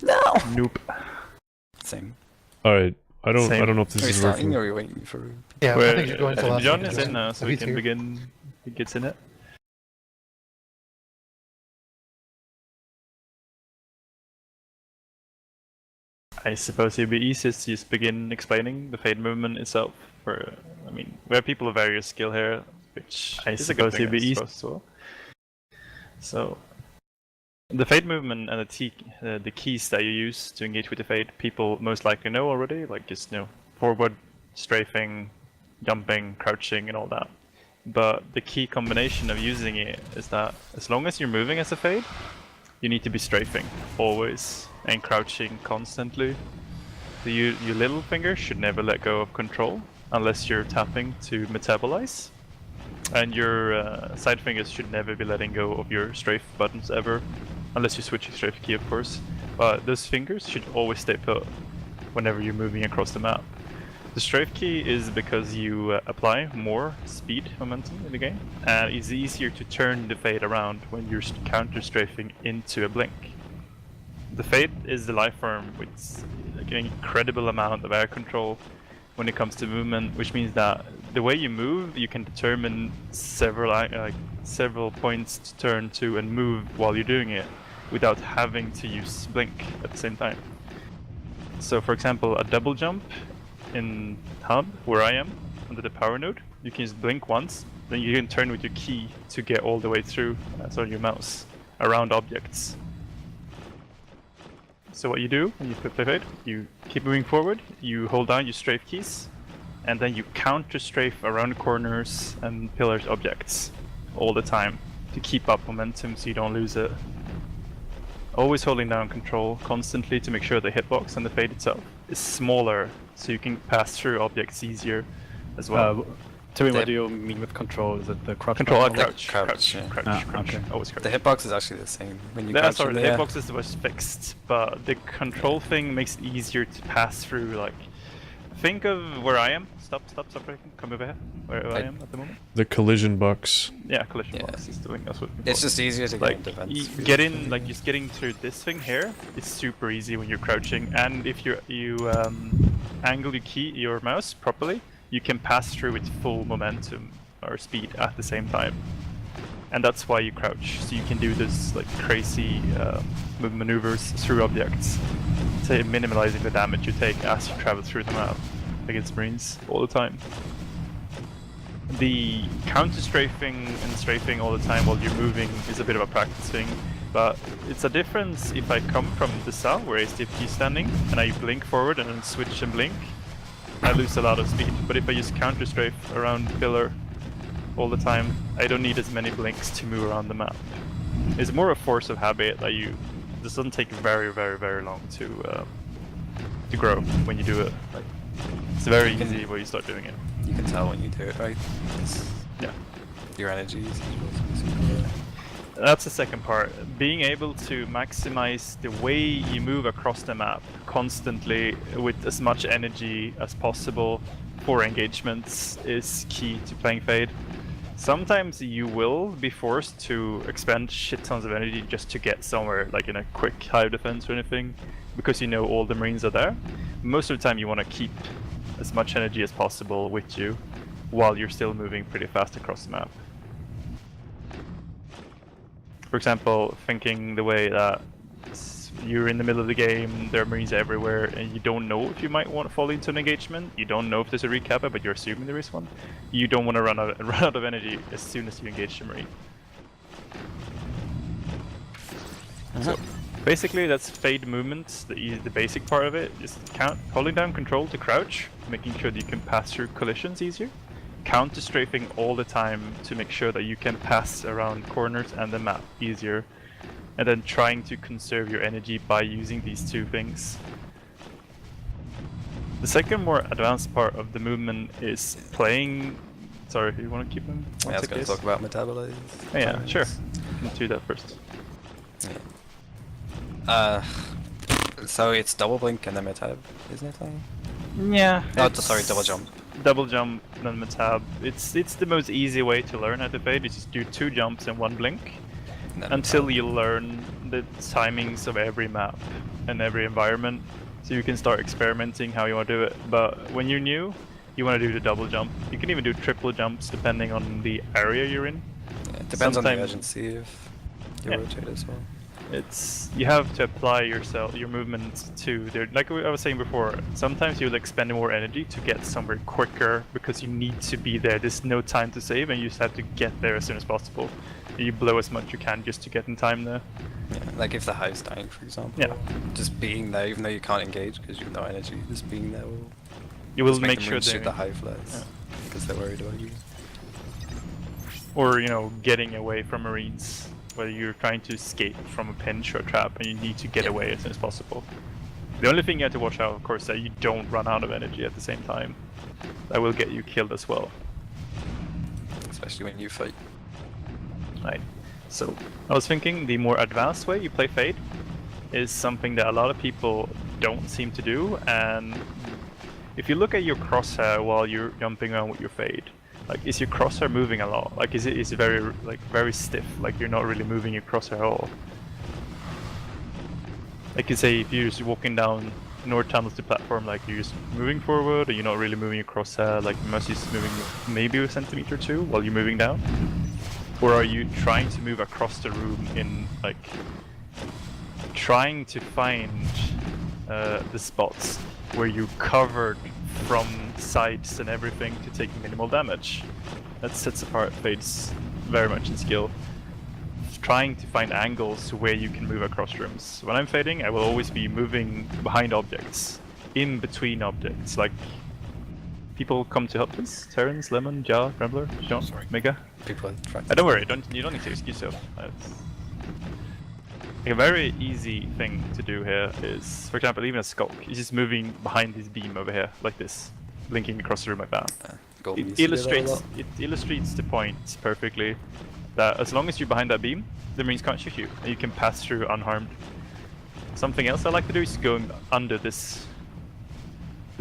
No! Nope. Same. Alright, I don't Same. know if this Are we is starting working. or are we waiting for... Yeah, I think you're going to last. John second. is in now, so we He's can here. begin. He gets in it. I suppose it'd be easiest to just begin explaining the fade movement itself. I mean, we have people of various skill here, which I suppose it'd be easy as well. So, the fade movement and the keys that you use to engage with the fade, people most likely know already, like just forward, strafing, jumping, crouching, and all that. But the key combination of using it is that as long as you're moving as a fade, you need to be strafing always and crouching constantly. So your little finger should never let go of control unless you're tapping to metabolize, and your side fingers should never be letting go of your strafe buttons ever, unless you switch your strafe key, of course. But those fingers should always stay put whenever you're moving across the map. The strafe key is because you apply more speed momentum in the game, and it's easier to turn the fade around when you're counter strafing into a blink. The fade is the life form with like an incredible amount of air control when it comes to movement, which means that the way you move, you can determine several points to turn to and move while you're doing it without having to use blink at the same time. So for example, a double jump in hub, where I am, under the power node, you can just blink once, then you can turn with your key to get all the way through, so your mouse, around objects. So what you do when you play fade, you keep moving forward, you hold down your strafe keys, and then you counter strafe around corners and pillars objects all the time to keep up momentum so you don't lose it. Always holding down control constantly to make sure the hitbox and the fade itself is smaller so you can pass through objects easier as well. Tell me, what do you mean with control? Is it the crouch? Control, button? crouch, yeah. crouch, Okay. always crouch. The hitbox is actually the same. When you crouch Sorry, in the there. hitbox is was fixed, but the control thing makes it easier to pass through. Like, think of where I am. Stop, come over here. Where I am at the moment. The collision box. Yeah, collision Yeah. box is doing that's what. It's just easier to like get you defense. get in, like just getting through this thing here. It's super easy when you're crouching, and if you angle your mouse properly, you can pass through with full momentum or speed at the same time. And that's why you crouch, so you can do this like crazy maneuvers through objects, to minimizing the damage you take as you travel through the map against Marines all the time. The counter strafing and strafing all the time while you're moving is a bit of a practice thing, but it's a difference if I come from the south where asdfg is standing and I blink forward and then switch and blink, I lose a lot of speed. But if I just counter strafe around pillar all the time, I don't need as many blinks to move around the map. It's more a force of habit that this doesn't take very long to grow when you do it. Like, it's very easy when you start doing it. You can tell when you do it right. Yeah. Your energy is That's the second part. Being able to maximize the way you move across the map constantly with as much energy as possible for engagements is key to playing Fade. Sometimes you will be forced to expend shit tons of energy just to get somewhere, like in a quick hive defense or anything, because you know all the Marines are there. Most of the time you want to keep as much energy as possible with you while you're still moving pretty fast across the map. For example, thinking the way that you're in the middle of the game, there are Marines everywhere, and you don't know if you might want to fall into an engagement. You don't know if there's a recapper, but you're assuming there is one. You don't want to run out of energy as soon as you engage the Marine. So basically, that's Fade movement, the basic part of it. Just holding down control to crouch, making sure that you can pass through collisions easier. Counter strafing all the time to make sure that you can pass around corners and the map easier, and then trying to conserve your energy by using these two things. The second more advanced part of the movement is playing... Sorry, you want to keep them? Yeah, I was going to talk about metabolize. Oh, yeah, sure. You can do that first. Yeah. So it's double blink and then metab, isn't it? Yeah. Oh, sorry, double jump. Double jump, then metab. It's the most easy way to learn how to fade. You just do 2 jumps and 1 blink. And then until you learn the timings of every map and every environment, so you can start experimenting how you want to do it. But when you're new, you want to do the double jump. You can even do triple jumps depending on the area you're in. yeah, it depends on the Sometimes- urgency of your Yeah. rotate as well. It's you have to apply your movement to there. Like I was saying before, sometimes you'll expend more energy to get somewhere quicker because you need to be there. There's no time to save, and you just have to get there as soon as possible. You blow as much you can just to get in time there. Yeah, like if the hive's dying, for example. Yeah. Just being there, even though you can't engage because you have no energy, just being there will You will just make them sure shoot the they, hive less because they're worried about you. or getting away from marines, whether you're trying to escape from a pinch or trap and you need to get away as soon as possible. The only thing you have to watch out, of course, is that you don't run out of energy at the same time. That will get you killed as well. Especially when you fight. Right. So I was thinking the more advanced way you play Fade is something that a lot of people don't seem to do, and if you look at your crosshair while you're jumping around with your Fade, like is your crosshair moving a lot? Like is it very stiff, like you're not really moving your crosshair at all? Like you say if you're just walking down north tunnels to platform, like you're just moving forward and you're not really moving your crosshair, like you must just moving maybe a centimeter or two while you're moving down? Or are you trying to move across the room in like trying to find the spots where you covered from sides and everything to take minimal damage? That sets apart Fade's very much in skill. Trying to find angles where you can move across rooms. When I'm fading, I will always be moving behind objects, in between objects. Like people come to help us. Terrence, Lemon, Ja, Rambler, John, Mega. People are trying Don't worry, you don't need to excuse yourself. A very easy thing to do here is, for example, even a skulk. He's just moving behind this beam over here, like this, blinking across the room like that. It illustrates the point perfectly that as long as you're behind that beam, the marines can't shoot you, and you can pass through unharmed. Something else I like to do is going under the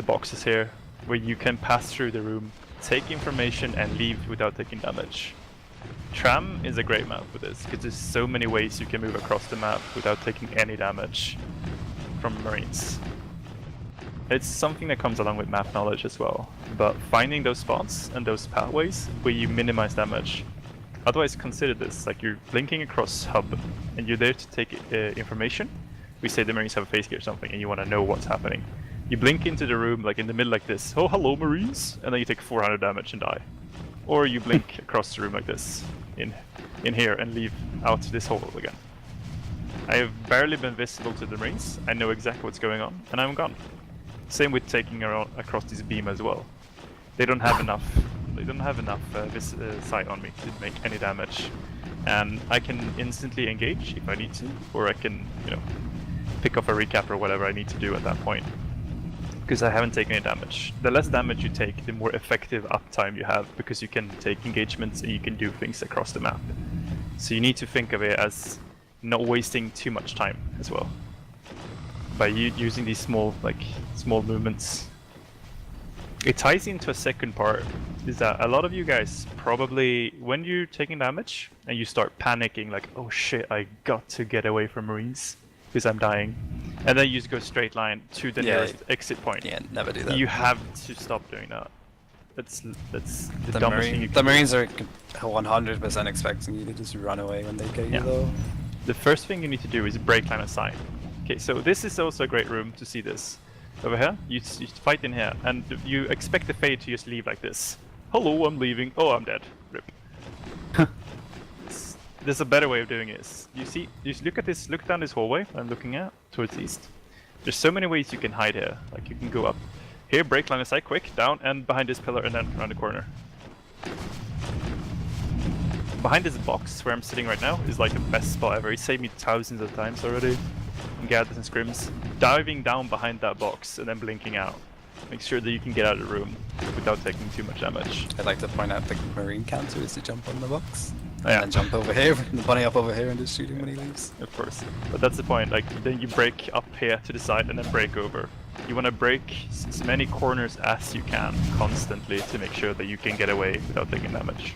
boxes here, where you can pass through the room, take information, and leave without taking damage. Tram is a great map for this, because there's so many ways you can move across the map without taking any damage from marines. It's something that comes along with map knowledge as well, but finding those spots and those pathways where you minimize damage. Otherwise, consider this, like you're blinking across hub, and you're there to take information. We say the marines have a face gear or something, and you want to know what's happening. You blink into the room, like in the middle like this, oh hello marines, and then you take 400 damage and die. Or you blink across the room like this, in here, and leave out this hole again. I have barely been visible to the marines, I know exactly what's going on, and I'm gone. Same with taking around across this beam as well. They don't have enough sight on me to make any damage, and I can instantly engage if I need to, or I can, pick up a recap or whatever I need to do at that point. Because I haven't taken any damage. The less damage you take, the more effective uptime you have, because you can take engagements and you can do things across the map. So you need to think of it as not wasting too much time as well, by using these small movements. It ties into a second part, is that a lot of you guys probably, when you're taking damage and you start panicking, like, oh shit, I got to get away from marines because I'm dying, and then you just go straight line to the nearest exit point. Yeah, never do that. You have to stop doing that. That's the dumbest thing you can The marines are 100% expecting you to just run away when they get you though. The first thing you need to do is break line of sight. Okay, so this is also a great room to see this. Over here, you fight in here, and you expect the Fade to just leave like this. Hello, I'm leaving. Oh, I'm dead. Rip. There's a better way of doing it. You just look down this hallway I'm looking at, towards the east. There's so many ways you can hide here. Like you can go up here, break line of sight, quick, down, and behind this pillar, and then around the corner. Behind this box where I'm sitting right now is like the best spot ever. It saved me thousands of times already. Gathers and scrims, diving down behind that box and then blinking out. Make sure that you can get out of the room without taking too much damage. I'd like to point out the marine counter is to jump on the box. Oh, yeah. And then jump over here, and the bunny up over here and just shoot him when he leaves. Of course. But that's the point, like then you break up here to the side and then break over. You want to break as many corners as you can constantly to make sure that you can get away without taking damage.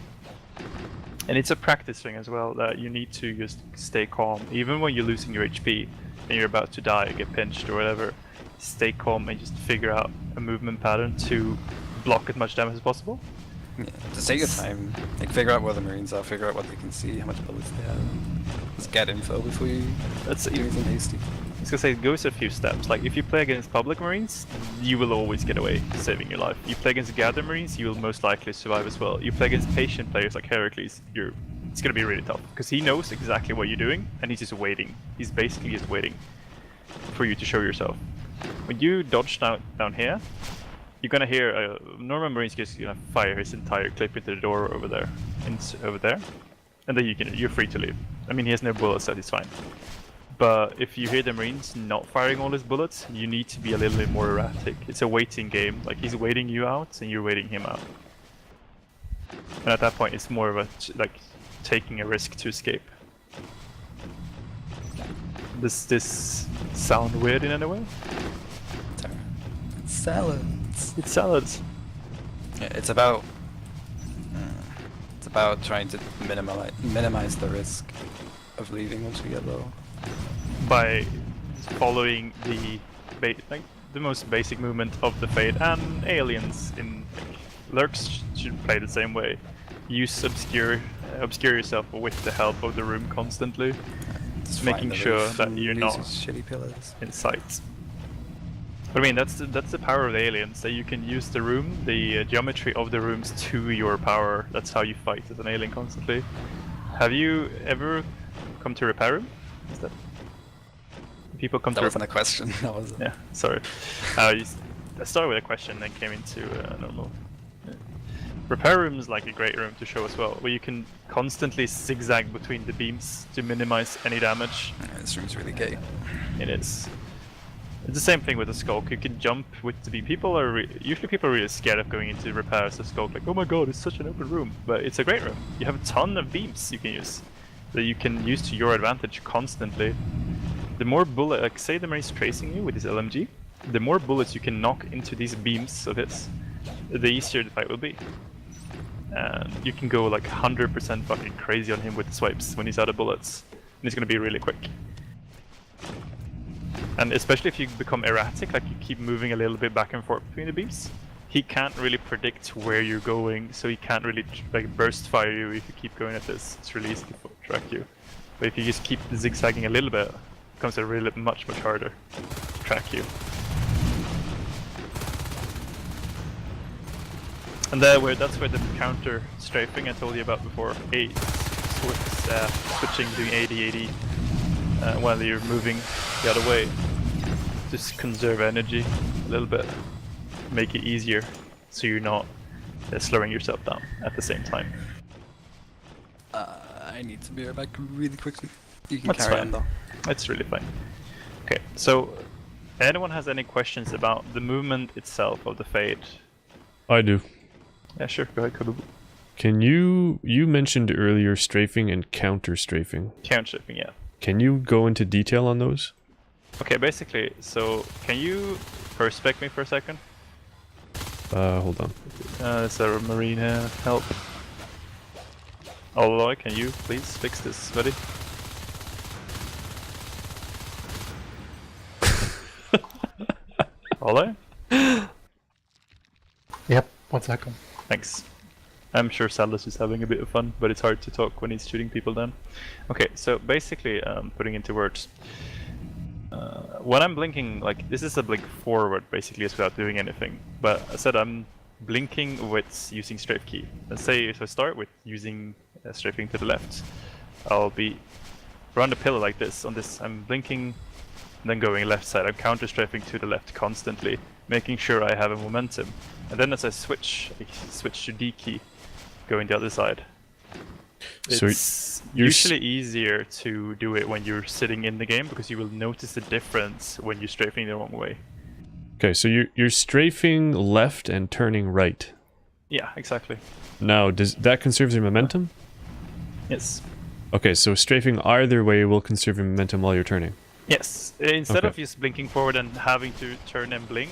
And it's a practice thing as well, that you need to just stay calm. Even when you're losing your HP and you're about to die, get pinched or whatever, stay calm and just figure out a movement pattern to block as much damage as possible. Yeah, just take your time. Like, figure out where the Marines are, figure out what they can see, how much bullets they have. Just get info before you do anything hasty. I was gonna say, it goes a few steps. Like, if you play against public Marines, you will always get away saving your life. You play against Gather Marines, you will most likely survive as well. You play against patient players like Heracles, it's gonna be really tough. Because he knows exactly what you're doing, and he's just waiting. He's basically just waiting for you to show yourself. When you dodge down here, you're gonna hear normal Marines just gonna fire his entire clip into the door over there, and then you're free to leave. I mean, he has no bullets, so he's fine. But if you hear the Marines not firing all his bullets, you need to be a little bit more erratic. It's a waiting game. Like, he's waiting you out, and you're waiting him out. And at that point, it's more of a taking a risk to escape. Does this sound weird in any way? It's salads. It's salads. Yeah, it's about trying to minimize the risk of leaving once we get low. By following the most basic movement of the Fade, and aliens in lurks should play the same way. Use obscure yourself with the help of the room constantly, just making sure that you're not shitty pillars in sight. But I mean, that's the power of the aliens, that you can use the room, the geometry of the rooms to your power. That's how you fight as an alien constantly. Have you ever come to repair room? Is that people come that to? Wasn't a question. That was. Yeah, sorry. I started with a question, then came into normal. Repair room is like a great room to show as well, where you can constantly zigzag between the beams to minimize any damage. Yeah, this room's really gay. It is. It's the same thing with the skulk. You can jump with the beam. Usually people are really scared of going into repair as a skulk, like, oh my god, it's such an open room. But it's a great room. You have a ton of beams you can use, that you can use to your advantage constantly. The more bullet, like say the Marine's tracing you with his LMG, the more bullets you can knock into these beams of his, the easier the fight will be. And you can go like 100% fucking crazy on him with the swipes when he's out of bullets. And he's gonna be really quick. And especially if you become erratic, like you keep moving a little bit back and forth between the beams, he can't really predict where you're going, so he can't really like burst fire you if you keep going at this. It's really easy to track you. But if you just keep zigzagging a little bit, it becomes a really much harder to track you. And that's where the counter strafing I told you about before, switching, doing 80-80 while you're moving the other way. Just conserve energy a little bit, make it easier so you're not slowing yourself down at the same time. I need to be right back really quickly. You can That's carry fine. on though. It's really fine. Okay, so anyone has any questions about the movement itself of the Fade? I do. Yeah, sure, go ahead, Kabubu. Can you mentioned earlier strafing and counter strafing. Counter strafing, yeah. Can you go into detail on those? Okay, basically, so can you perspec me for a second? Hold on. There's a Marine here, help. Aloy, can you please fix this, buddy? Aloy? Yep, 1 second. Thanks. I'm sure Salas is having a bit of fun, but it's hard to talk when he's shooting people down. Okay, so basically, putting into words. When I'm blinking, like, this is a blink forward, basically, just without doing anything. But I said I'm blinking with using strafe key. Let's say if I start with using strafing to the left, I'll be around the pillar like this. On this, I'm blinking, then going left side. I'm counter strafing to the left constantly, making sure I have a momentum. And then as I switch to D key, going the other side. So It's you're usually easier to do it when you're sitting in the game, because you will notice the difference when you're strafing the wrong way. Okay, so you're strafing left and turning right. Yeah, exactly. Now, does that conserve your momentum? Yes. Okay, so strafing either way will conserve your momentum while you're turning. Yes. Instead Okay. of just blinking forward and having to turn and blink,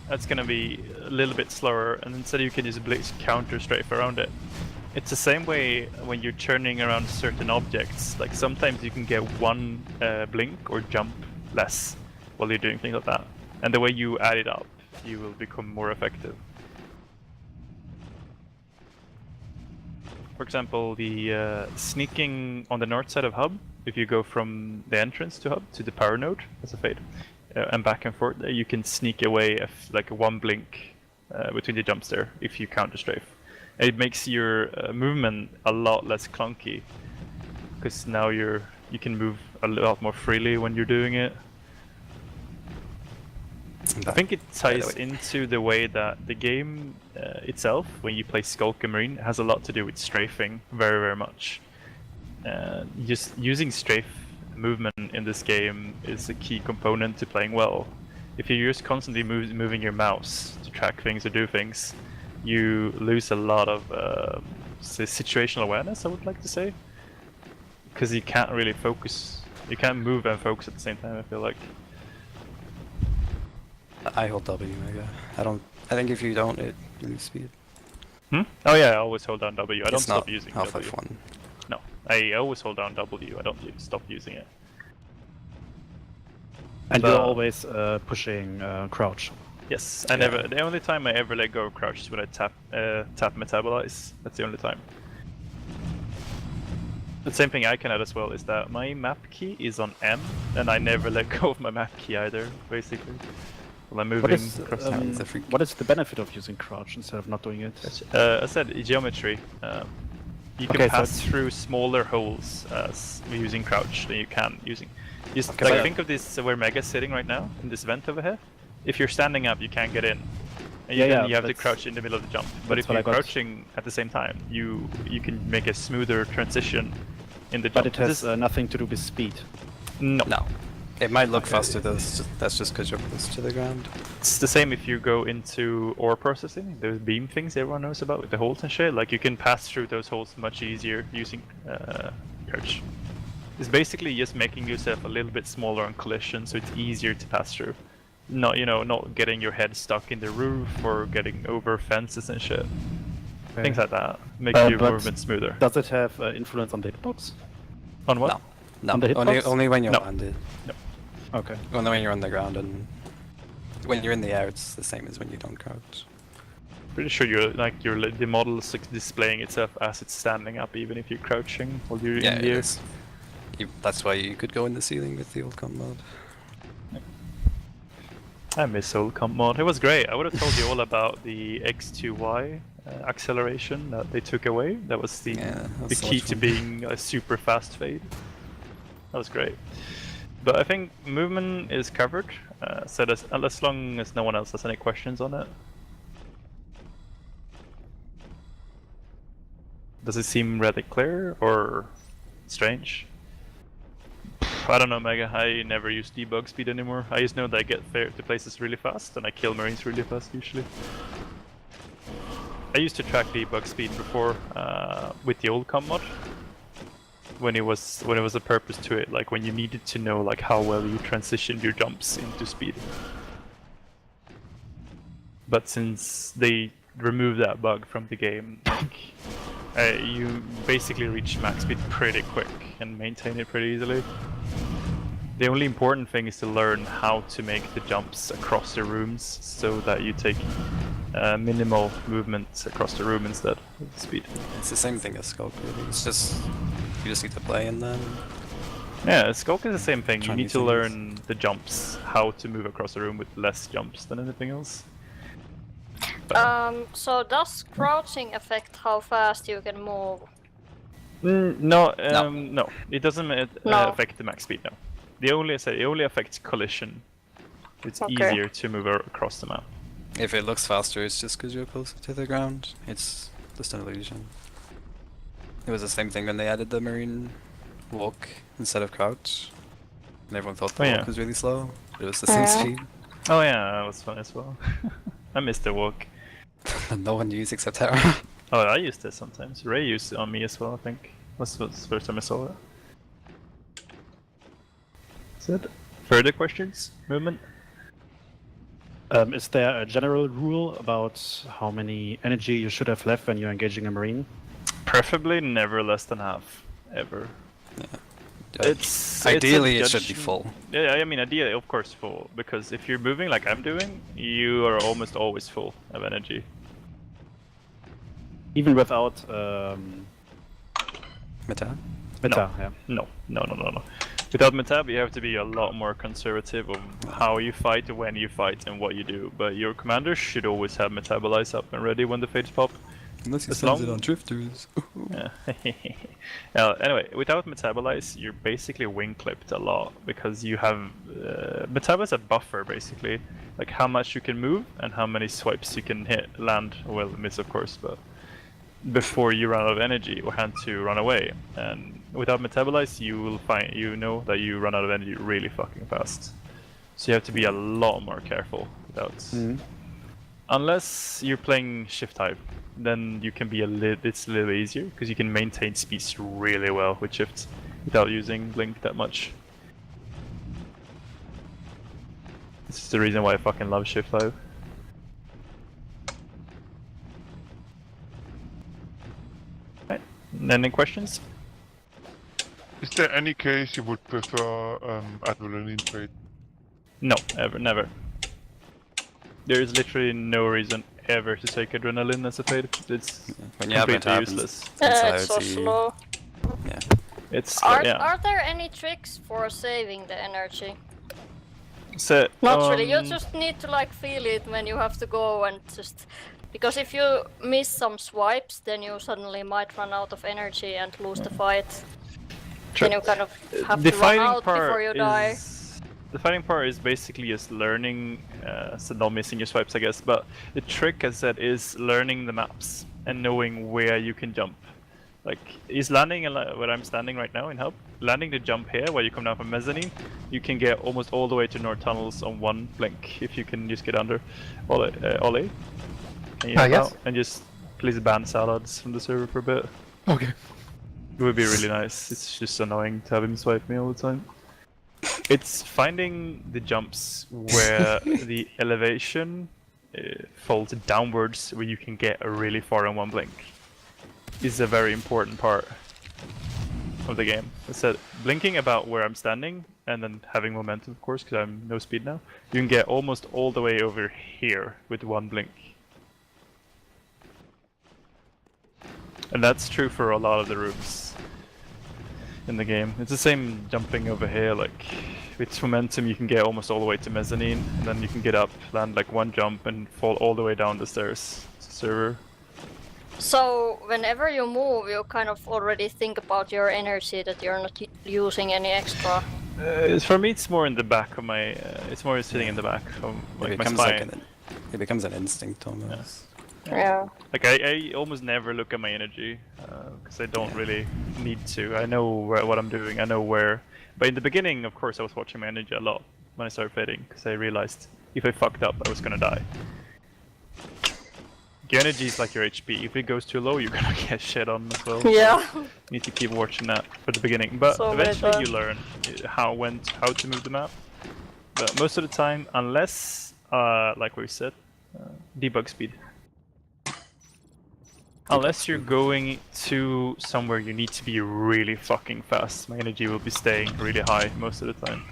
that's gonna be a little bit slower, and instead you can just counter strafe around it. It's the same way when you're turning around certain objects. Like sometimes you can get one blink or jump less while you're doing things like that. And the way you add it up, you will become more effective. For example, the sneaking on the north side of hub, if you go from the entrance to hub to the power node as a fade, and back and forth, you can sneak away like one blink between the jumps there if you counter strafe. And it makes your movement a lot less clunky, because now you can move a lot more freely when you're doing it. I think it ties into the way that the game itself, when you play Skulk and Marine, has a lot to do with strafing, very, very much. Just using strafe movement in this game is a key component to playing well. If you're just constantly moving your mouse to track things or do things, you lose a lot of situational awareness, I would like to say. Because you can't really focus, you can't move and focus at the same time, I feel like. I hold W, I think if you don't, you lose speed. Oh yeah, I always hold down W. I don't It's stop not using Half-Life W. 1. No, I always hold down W. I don't stop using it. And you're always pushing crouch. Yes, I never. The only time I ever let go of crouch is when I tap metabolize. That's the only time. The same thing I can add as well is that my map key is on M, and I never let go of my map key either, basically. While I'm moving across the what is the benefit of using crouch instead of not doing it? I said geometry. You can pass through smaller holes using crouch than you can using. Just think of this where Mega's sitting right now in this vent over here. If you're standing up, you can't get in. And you have to crouch in the middle of the jump. But if you're crouching at the same time, you can make a smoother transition in the jump. But it has nothing to do with speed. No. It might look faster, that's just because you're close to the ground. It's the same if you go into ore processing, those beam things everyone knows about with the holes and shit. Like you can pass through those holes much easier using crouch. It's basically just making yourself a little bit smaller on collision, so it's easier to pass through. Not not getting your head stuck in the roof or getting over fences and shit. Okay. Things like that make your movement smoother. Does it have influence on the hitbox? On what? No. On the hitbox? Only when you're landed. No. Okay. Only when you're on the ground, and when you're in the air, it's the same as when you don't crouch. Pretty sure the model is displaying itself as it's standing up, even if you're crouching while you're in the air. That's why you could go in the ceiling with the old comp mod. I miss old comp mod. It was great. I would have told you all about the X2Y acceleration that they took away. That was the key to being a super fast fade. That was great. But I think movement is covered, so as long as no one else has any questions on it. Does it seem rather clear or strange? I don't know, Mega. I never use debug speed anymore. I just know that I get to places really fast and I kill Marines really fast usually. I used to track debug speed before with the old comp mod. When it was a purpose to it, like when you needed to know like how well you transitioned your jumps into speed. But since they removed that bug from the game, like, you basically reach max speed pretty quick and maintain it pretty easily. The only important thing is to learn how to make the jumps across the rooms so that you take minimal movements across the room instead of the speed. It's the same thing as Skulk, really. It's just you just need to play and then. Yeah, Skulk is the same thing. You need to learn the jumps, how to move across the room with less jumps than anything else. So does crouching affect how fast you can move? No, it doesn't affect the max speed. No, it only affects collision. It's easier to move across the map. If it looks faster, it's just because you're closer to the ground. It's just an illusion. It was the same thing when they added the Marine walk instead of crouch. And everyone thought the walk was really slow, but it was the same speed. Oh yeah, that was fun as well. I missed the walk. No one used except Tara. Oh, I used it sometimes. Ray used it on me as well, I think. Was the first time I saw it. That's it. Further questions? Movement? Is there a general rule about how many energy you should have left when you're engaging a Marine? Preferably never less than half, ever. It's Ideally, it's it should be full. Yeah, I mean, ideally, of course, full. Because if you're moving like I'm doing, you are almost always full of energy. Even without Meta? meta, yeah. No. Without metab, you have to be a lot more conservative of how you fight, when you fight, and what you do. But your commander should always have metabolize up and ready when the fates pop. Unless he As sends it long- on drifters. Yeah. Anyway, without metabolize, you're basically wing clipped a lot because you have metabolize a buffer basically, like how much you can move and how many swipes you can land. Well, miss of course, but before you run out of energy or have to run away. And without metabolize, you will find that you run out of energy really fucking fast. So you have to be a lot more careful without. Unless you're playing shift hive, then you can be it's a little easier because you can maintain speeds really well with shift without using blink that much. This is the reason why I fucking love shift hive. Right. Any questions? Is there any case you would prefer adrenaline trade? No, never. There is literally no reason ever to take adrenaline as a fade. It's When you have it completely happens, useless. It's so anxiety. slow. Yeah. It's Are there any tricks for saving the energy? So, Not really, you just need to like feel it when you have to go and just... Because if you miss some swipes, then you suddenly might run out of energy and lose the fight. Then you kind of have the to run fighting out part before you die. The fighting part is basically just learning, so not missing your swipes, I guess. But the trick, as I said, is learning the maps and knowing where you can jump. Like, is landing where I'm standing right now in hub, landing the jump here where you come down from mezzanine, you can get almost all the way to north tunnels on one blink if you can just get under Ollie. Yes. And just please ban salads from the server for a bit. Okay. It would be really nice. It's just annoying to have him swipe me all the time. It's finding the jumps where the elevation falls downwards, where you can get really far in one blink, is a very important part of the game. I said blinking about where I'm standing and then having momentum, of course, because I'm no speed now. You can get almost all the way over here with one blink. And that's true for a lot of the rooms in the game. It's the same jumping over here, like with momentum you can get almost all the way to mezzanine, and then you can get up, land like one jump and fall all the way down the stairs to server. So whenever you move, you kind of already think about your energy, that you're not using any extra. For me it's more in the back of my, it's more sitting in the back of like my spine. It becomes an instinct almost. Yeah. Like I almost never look at my energy because I don't really need to. I know what I'm doing. I know where. But in the beginning, of course, I was watching my energy a lot when I started fading because I realized if I fucked up, I was gonna die. Your energy is like your HP. If it goes too low, you're gonna get shit on as well. Yeah. You need to keep watching that for the beginning. But So eventually, meta. you learn how to move the map. But most of the time, unless, like we said, debug speed. Unless you're going to somewhere you need to be really fucking fast, my energy will be staying really high most of the time.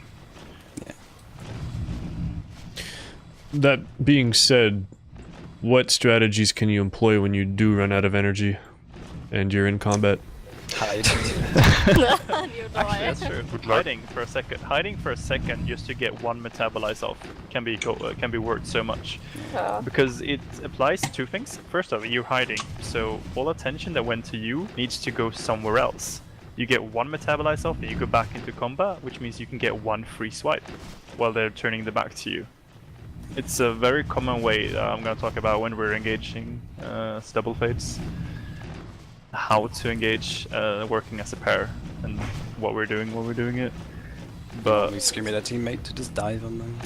That being said, what strategies can you employ when you do run out of energy and you're in combat? Hide. You die. Actually, that's true. Good luck. Hiding for a second just to get one metabolize off can be worth so much. Yeah. Because it applies to two things. First off, you're hiding, so all attention that went to you needs to go somewhere else. You get one metabolize off and you go back into combat, which means you can get one free swipe while they're turning the back to you. It's a very common way that I'm going to talk about when we're engaging double fades. How to engage working as a pair and what we're doing while we're doing it. But We scream at a teammate to just dive on them.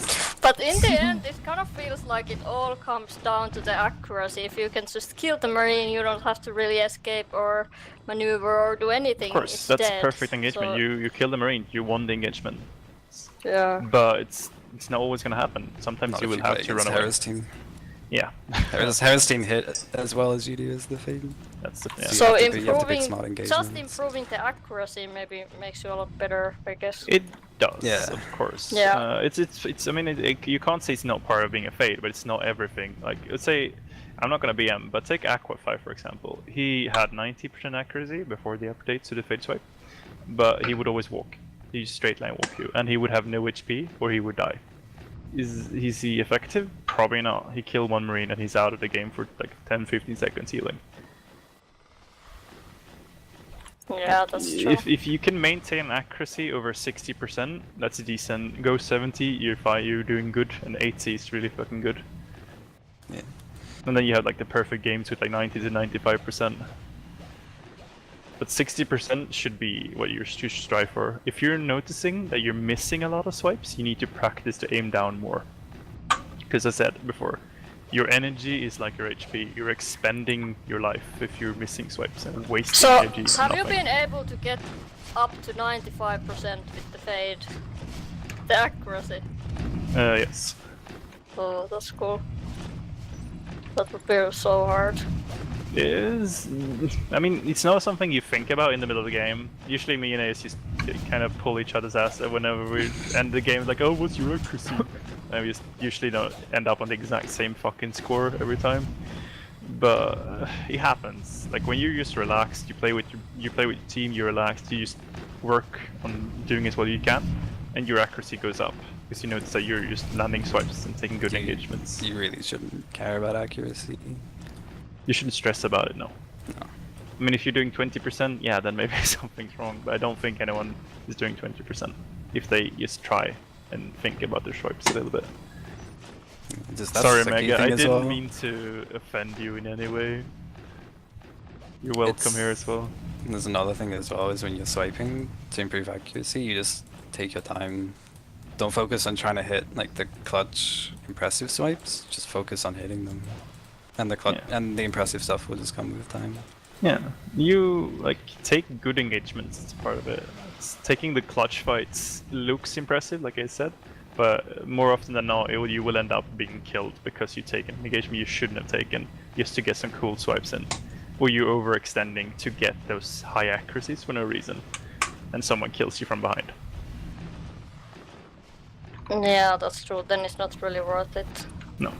But in the end, it kind of feels like it all comes down to the accuracy. If you can just kill the marine, you don't have to really escape or maneuver or do anything. of course, It's that's dead, perfect engagement. so- You kill the marine, you won the engagement. Yeah. But it's not always going to happen. Sometimes Not you if will you have play to run against away. Harris team. Yeah. Harris team hit as well as you do as the Fade. That's the So yeah. you have to pick improving, smart just engagements. improving the accuracy maybe makes you a lot better, I guess. It does, Yeah. of course. Yeah. It's. I mean, you can't say it's not part of being a Fade, but it's not everything. Like, let's say, I'm not gonna BM, but take Aqua5 for example. He had 90% accuracy before the update to the Fade swipe, but he would always walk. He straight line walk you, and he would have no HP or he would die. Is he effective? Probably not. He killed one Marine and he's out of the game for like 10-15 seconds healing. Yeah, that's true. If you can maintain accuracy over 60%, that's decent. Go 70, you're doing good, and 80 is really fucking good. Yeah. And then you have like the perfect games with like 90 to 95%. But 60% should be what you should strive for. If you're noticing that you're missing a lot of swipes, you need to practice to aim down more. Because as I said before, your energy is like your HP. You're expending your life if you're missing swipes and wasting So, energy. have you been able to get up to 95% with the Fade? The accuracy? Yes. Oh, that's cool. That would be so hard. I mean, it's not something you think about in the middle of the game. Usually me and Ace just kind of pull each other's ass whenever we end the game, like, oh, what's your accuracy? And we just usually don't end up on the exact same fucking score every time. But it happens. Like when you're just relaxed, you play with your team, you're relaxed, you just work on doing as well as you can, and your accuracy goes up. Because you notice that you're just landing swipes and taking good engagements. You really shouldn't care about accuracy. You shouldn't stress about it, no. No. I mean, if you're doing 20%, yeah, then maybe something's wrong. But I don't think anyone is doing 20% if they just try and think about their swipes a little bit. That's Sorry, the key Mega, thing I as didn't well. mean to offend you in any way. You're welcome here as well. And there's another thing as well, is when you're swiping to improve accuracy, you just take your time. Don't focus on trying to hit like the clutch impressive swipes, just focus on hitting them. And the clutch and the impressive stuff will just come with time. Yeah, you like take good engagements as part of it. Taking the clutch fights looks impressive, like I said, but more often than not, you will end up being killed because you take an engagement you shouldn't have taken just to get some cool swipes in, or you're overextending to get those high accuracies for no reason, and someone kills you from behind. Yeah, that's true. Then it's not really worth it. No.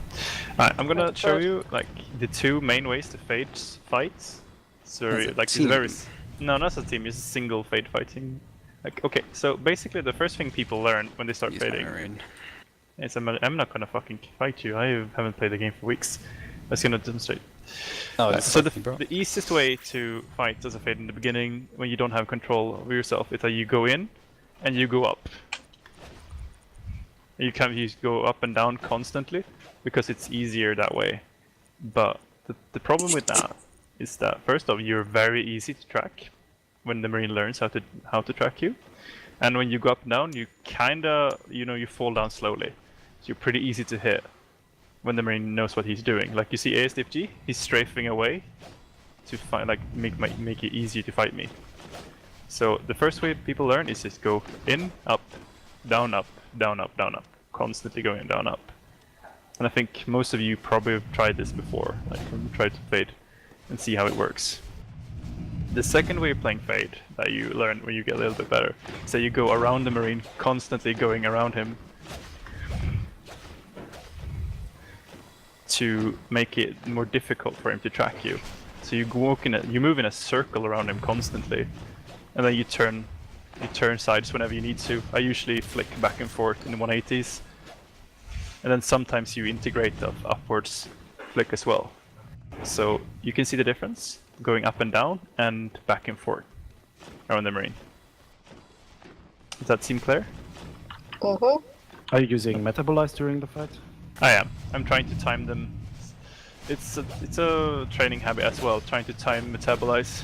Alright, I'm gonna That's show good. you like the two main ways to fade fights. So As a like it's team. very no, not as a team. It's a single fade fighting. Like okay, so basically the first thing people learn when they start Use my fading Marine. is I'm not gonna fucking fight you. I haven't played the game for weeks. I'm just gonna demonstrate. Oh, it's So fucking bro. the easiest way to fight as a fade in the beginning, when you don't have control over yourself, is that you go in and you go up. You go up and down constantly because it's easier that way. But the problem with that is that first off, you're very easy to track when the Marine learns how to track you, and when you go up and down, you kinda you fall down slowly, so you're pretty easy to hit when the Marine knows what he's doing. Like you see asdfg, he's strafing away to find make it easier to fight me. So the first way people learn is just go in, up, down, up, down, up, down, up, constantly going down, up. And I think most of you probably have tried this before, like tried to fade and see how it works. The second way of playing fade that you learn when you get a little bit better is that you go around the Marine, constantly going around him to make it more difficult for him to track you. So you move in a circle around him constantly, and then you turn sides whenever you need to. I usually flick back and forth in 180s, and then sometimes you integrate the upwards flick as well. So you can see the difference going up and down and back and forth around the Marine. Does that seem clear? Mm-hmm. Are you using Metabolize during the fight? I am. I'm trying to time them. It's a training habit as well, trying to time metabolize.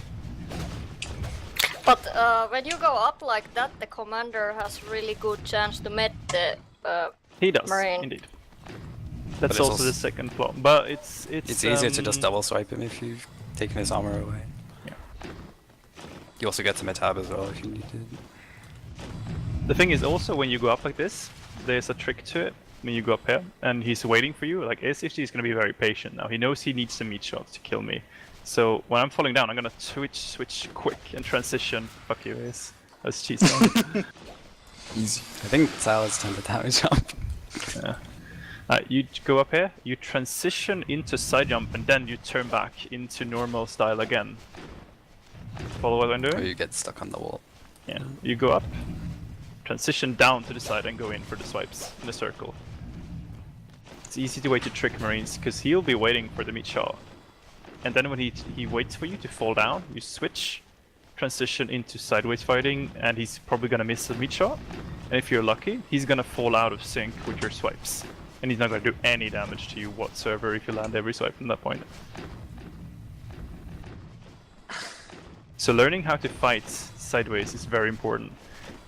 But when you go up like that, the commander has really good chance to met the He does, Marine. indeed. That's it's also also- the second flaw, but it's easier to just double swipe him if you've taken his armor away. Yeah. You also get to metab as well if you need it. The thing is also when you go up like this, there's a trick to it. when you go up here, and he's waiting for you. Like asdfg is gonna be very patient now. He knows he needs some meat shots to kill me. So when I'm falling down, I'm gonna switch quick and transition. Fuck you, Ace. That's cheat zone. Easy. I think Sal's turned the damage up. Yeah. You go up here, you transition into side jump, and then you turn back into normal style again. Follow what I'm doing? Or you get stuck on the wall. Yeah. You go up, transition down to the side, and go in for the swipes in a circle. It's easy to way to trick Marines, because he'll be waiting for the meat shot. And then when he waits for you to fall down, you switch, transition into sideways fighting, and he's probably gonna miss a meat shot. And if you're lucky, he's gonna fall out of sync with your swipes. And he's not gonna do any damage to you whatsoever if you land every swipe from that point. So learning how to fight sideways is very important.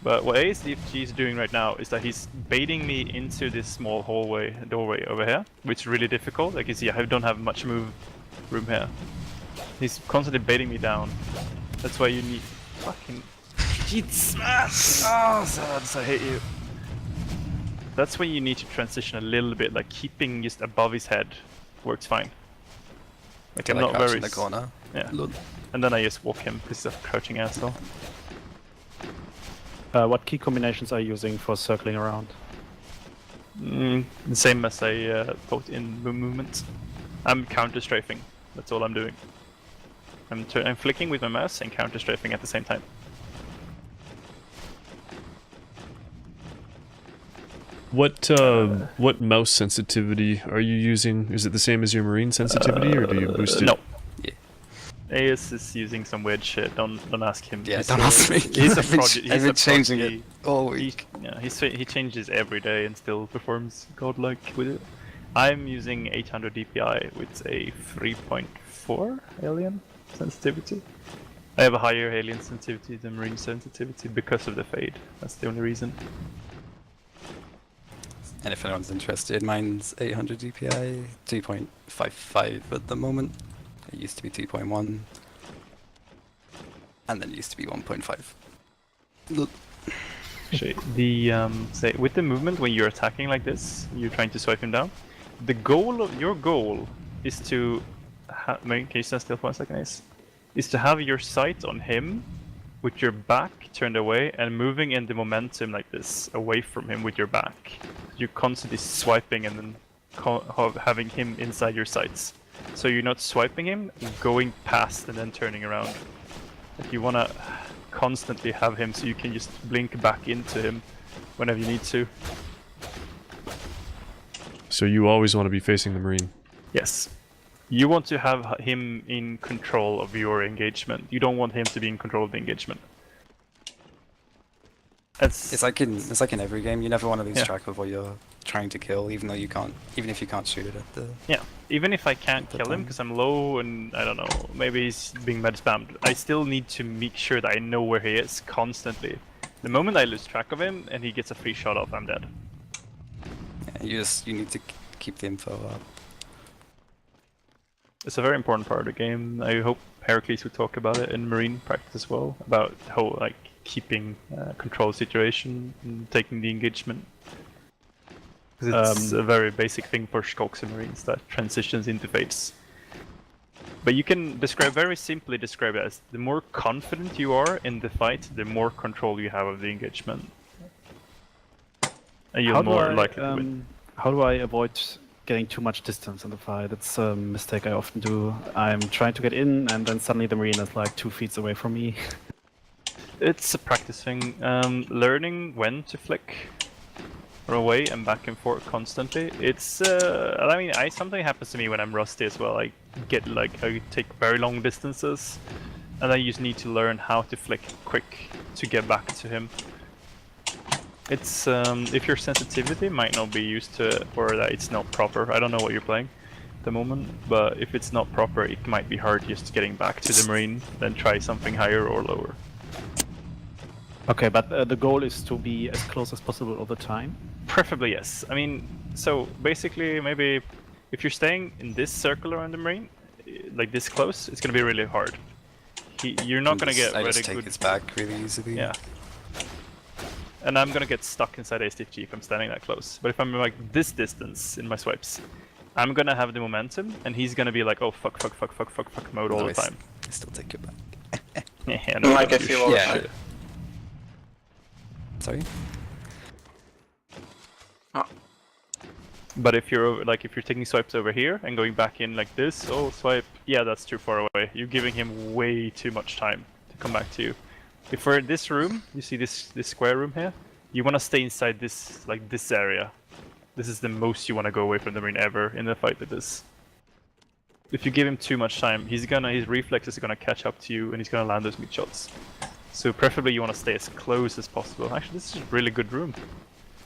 But what asdfg is doing right now is that he's baiting me into this small doorway over here, which is really difficult. Like you see, I don't have much move room here. He's constantly baiting me down. That's why you need fucking cheats. Oh, Zads, I hate you. That's when you need to transition a little bit, like keeping just above his head works fine. Like I'm not very in the corner. Yeah. And then I just walk him because he's a crouching asshole. What key combinations are you using for circling around? The same as I thought in movement. I'm counter strafing. That's all I'm doing. I'm flicking with my mouse and counter strafing at the same time. What mouse sensitivity are you using? Is it the same as your Marine sensitivity, or do you boost it? No. Yeah. AS is using some weird shit. Don't ask him. Yeah, don't ask me. He's a project. I've been changing it all week. He changes every day and still performs godlike with it. I'm using 800 DPI with a 3.4 alien sensitivity. I have a higher alien sensitivity than Marine sensitivity because of the fade. That's the only reason. And if anyone's interested, mine's 800 DPI, 2.55 at the moment. It used to be 2.1, and then it used to be 1.5. Say with the movement when you're attacking like this, you're trying to swipe him down. Your goal is to can you stand still for 1 second, Ace? Is to have your sight on him with your back turned away and moving in the momentum like this away from him with your back. You're constantly swiping and then having him inside your sights. So you're not swiping him, going past and then turning around. Like you wanna constantly have him so you can just blink back into him whenever you need to. So you always want to be facing the Marine? Yes. You want to have him in control of your engagement. You don't want him to be in control of the engagement. It's like in every game. You never want to lose track of what you're trying to kill, even if you can't shoot it at the. Yeah, even if I can't kill him because I'm low and I don't know, maybe he's being med spammed. I still need to make sure that I know where he is constantly. The moment I lose track of him and he gets a free shot off, I'm dead. Yeah, you need to keep the info up. It's a very important part of the game. I hope Heracles would talk about it in Marine practice as well, about how like keeping control situation and taking the engagement. Because it's a very basic thing for Skoks and Marines that transitions into fates. But you can very simply describe it as the more confident you are in the fight, the more control you have of the engagement. And you're more likely to win. How do I avoid getting too much distance in the fight? It's a mistake I often do. I'm trying to get in and then suddenly the Marine is like 2 feet away from me. It's a practice thing. Learning when to flick away and back and forth constantly. It's I mean, something happens to me when I'm rusty as well. I take very long distances and I just need to learn how to flick quick to get back to him. It's if your sensitivity might not be used to it or that it's not proper. I don't know what you're playing at the moment, but if it's not proper, it might be hard just getting back to the Marine, then try something higher or lower. Okay, but the goal is to be as close as possible all the time? Preferably, yes. I mean, so basically, maybe if you're staying in this circle around the Marine, like this close, it's going to be really hard. You're not going to get I really just take good... his back really easily. Yeah. and I'm gonna get stuck inside asdfg if I'm standing that close. But if I'm like this distance in my swipes, I'm gonna have the momentum, and he's gonna be like, oh fuck mode all the time. I still take it back. Yeah, no, Like if you were Yeah. Sorry? But if you're if you're taking swipes over here and going back in like this, oh swipe, yeah, that's too far away. You're giving him way too much time to come back to you. If we're in this room, you see this square room here, you want to stay inside this this area. This is the most you want to go away from the Marine ever in a fight like this. If you give him too much time, his reflexes are gonna catch up to you and he's gonna land those meat shots. So preferably you want to stay as close as possible. Actually, this is a really good room.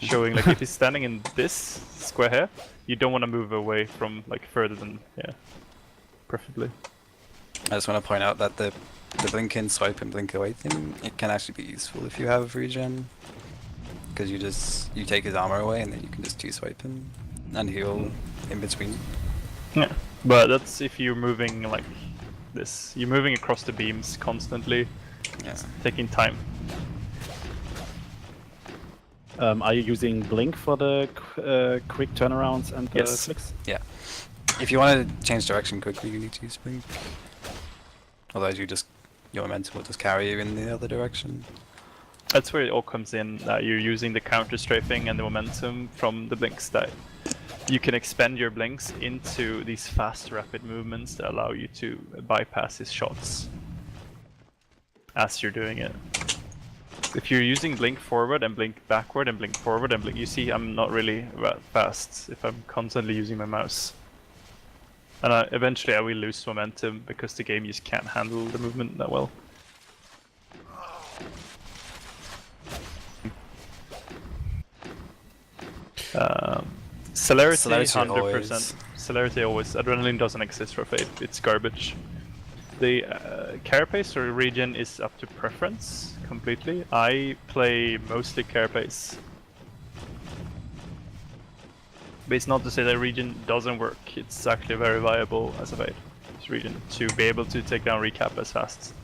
Showing if he's standing in this square here, you don't want to move away from further than preferably. I just want to point out that the blink in, swipe and blink away thing, it can actually be useful if you have regen. Because you take his armor away and then you can just 2-swipe him and heal in between. Yeah, but that's if you're moving like this. You're moving across the beams constantly. Yeah. It's taking time. Are you using blink for the quick turnarounds and the Yes. flicks? Yeah. If you want to change direction quickly, you need to use blink. Otherwise, your momentum will just carry you in the other direction. That's where it all comes in. That you're using the counter strafing and the momentum from the blinks. That you can expend your blinks into these fast, rapid movements that allow you to bypass his shots as you're doing it. If you're using blink forward and blink backward and blink forward and blink, you see I'm not really that fast if I'm constantly using my mouse. And eventually I will lose momentum because the game just can't handle the movement that well. Celerity 100%. Celerity always. Adrenaline doesn't exist for Fade. It's garbage. The carapace or regen is up to preference completely. I play mostly carapace. But it's not to say that regen doesn't work. It's actually very viable as a Fade. It's regen to be able to take down recap as fast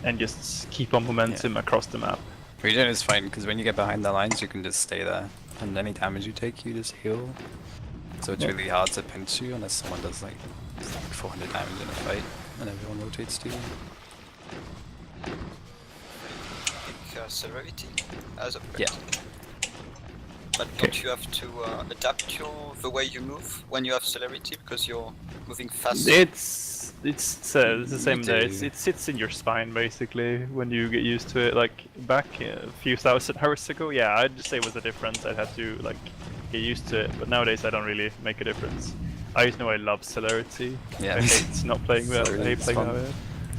and just keep on momentum across the map. Regen is fine because when you get behind the lines, you can just stay there, and any damage you take, you just heal. So it's really hard to pinch you unless someone does like 400 damage in a fight, and everyone rotates to you. Celerity as a Yeah. But don't you have to adapt the way you move when you have celerity because you're moving faster? It's the same there. do. It sits in your spine basically when you get used to it. Like back a few thousand hours ago, yeah, I'd just say it was a difference. I'd have to get used to it. But nowadays I don't really make a difference. I just know I love celerity. Yeah. I hate not playing with it. I Celerity hate is playing fun. with it.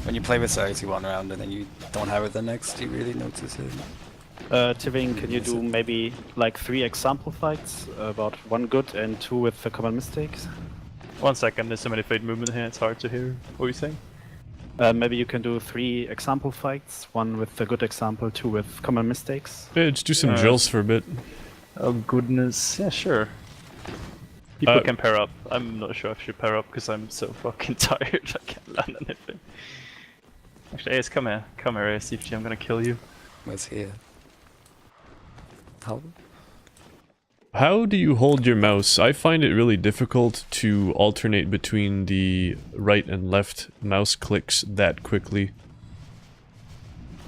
When you play with Celerity one round and then you don't have it the next, you really notice it. Tyrwing, can you do maybe 3 example fights about 1 good and 2 with the common mistakes? 1 second, there's so many fade movement here, it's hard to hear what you're saying. Maybe you can do 3 example fights, 1 with the good example, 2 with common mistakes. Yeah, just do some drills for a bit. Oh goodness, yeah, sure. People can pair up. I'm not sure if I should pair up because I'm so fucking tired. I can't land anything. Actually, Ace, come here, asdfg. I'm gonna kill you. What's here? How do you hold your mouse? I find it really difficult to alternate between the right and left mouse clicks that quickly.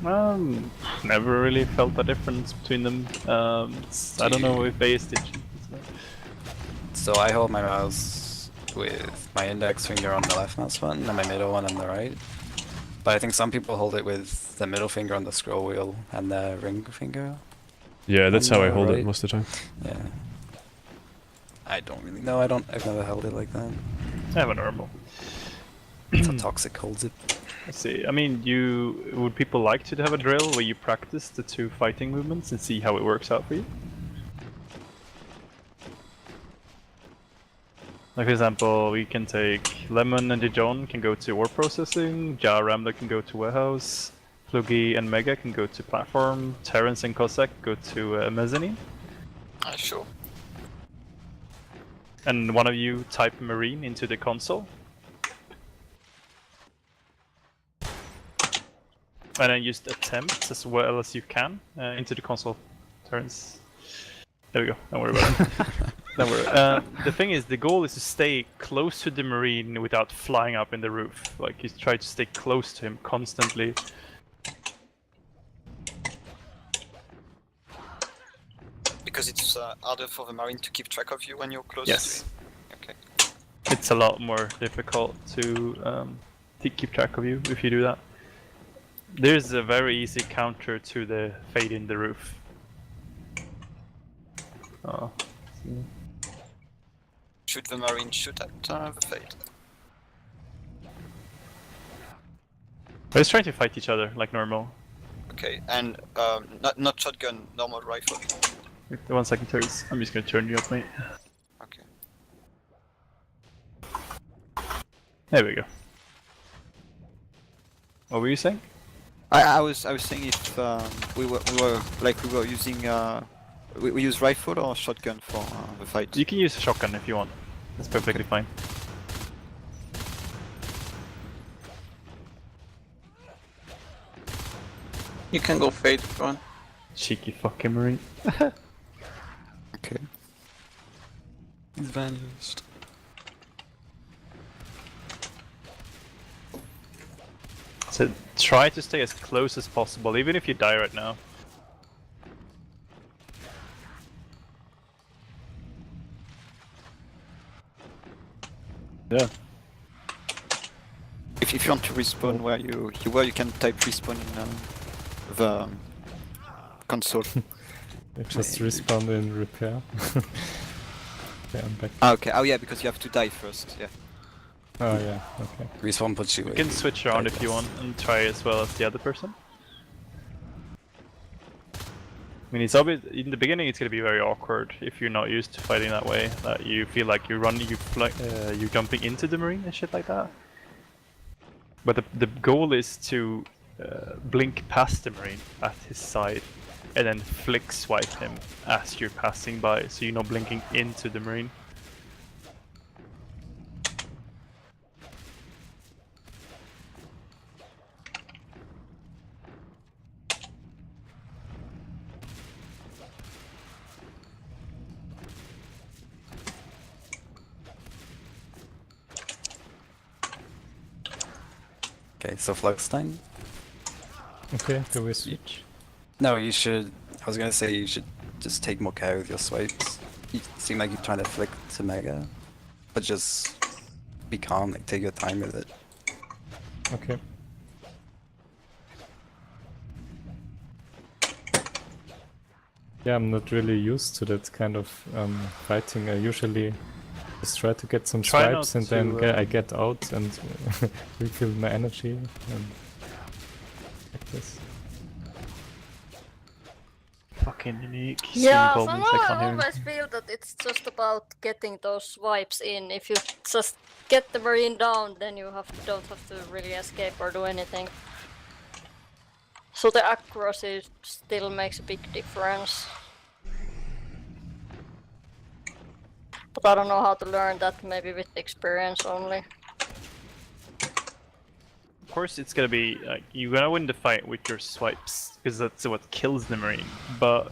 Never really felt a difference between them. I don't know if asdfg. So I hold my mouse with my index finger on the left mouse button and my middle one on the right. But I think some people hold it with the middle finger on the scroll wheel and the ring finger. Yeah, that's how I hold it Right. most of the time. Yeah. I don't really know. I've never held it like that. I have a normal. That's how Toxic holds it. Let's see. I mean, would people like to have a drill where you practice the 2 fighting movements and see how it works out for you? Like for example, we can take Lemon and Dijon can go to ore processing, Ja Rambler can go to warehouse, Pluggy and Mega can go to platform, Terrence and Cossack go to mezzanine. Sure. And one of you type Marine into the console. And then just attempt as well as you can into the console turns. There we go. Don't worry about it. Don't worry. The thing is, the goal is to stay close to the Marine without flying up in the roof. Like, you try to stay close to him constantly. Because it's harder for the Marine to keep track of you when you're close Yes. to him? Okay. It's a lot more difficult to keep track of you if you do that. There's a very easy counter to the fade in the roof. Oh. Should the Marine shoot at the fade? They're just trying to fight each other like normal. Okay, and not shotgun, normal rifle. Wait, 1 second, Terrence. I'm just gonna turn you up, mate. Okay. There we go. What were you saying? I was saying if we were using we use rifle or shotgun for the fight. You can use a shotgun if you want. That's perfectly fine. You can go fade if you want. Cheeky fucking Marine. Okay. He's vanished. So try to stay as close as possible, even if you die right now. Yeah. If you want to respawn where you were, you can type respawn in the console. It just respawned in repair. Okay, I'm back. Ah, okay. Oh yeah, because you have to die first. Yeah. Oh yeah, okay. Respawn puts you You can switch around if you want and try as well as the other person. I mean, it's obvious in the beginning. It's gonna be very awkward if you're not used to fighting that way. That you feel like you're running, you're jumping into the Marine and shit like that. But the goal is to blink past the Marine at his side, and then flick swipe him as you're passing by, so you're not blinking into the Marine. Okay, so Flux time. Okay, do we switch? No, you should. I was gonna say you should just take more care with your swipes. You seem like you're trying to flick to Mega, but just be calm. Like take your time with it. Okay. Yeah, I'm not really used to that kind of fighting. I usually just try to get some Try swipes and not then to, I get out and refill my energy and like this. Fucking unique. Yeah, Simple somehow means I I can't hear him. always feel that it's just about getting those swipes in. If you just get the Marine down, then you don't have to really escape or do anything. So the accuracy still makes a big difference. But I don't know how to learn that, maybe with experience only. Of course, it's gonna be like you're gonna win the fight with your swipes because that's what kills the Marine. But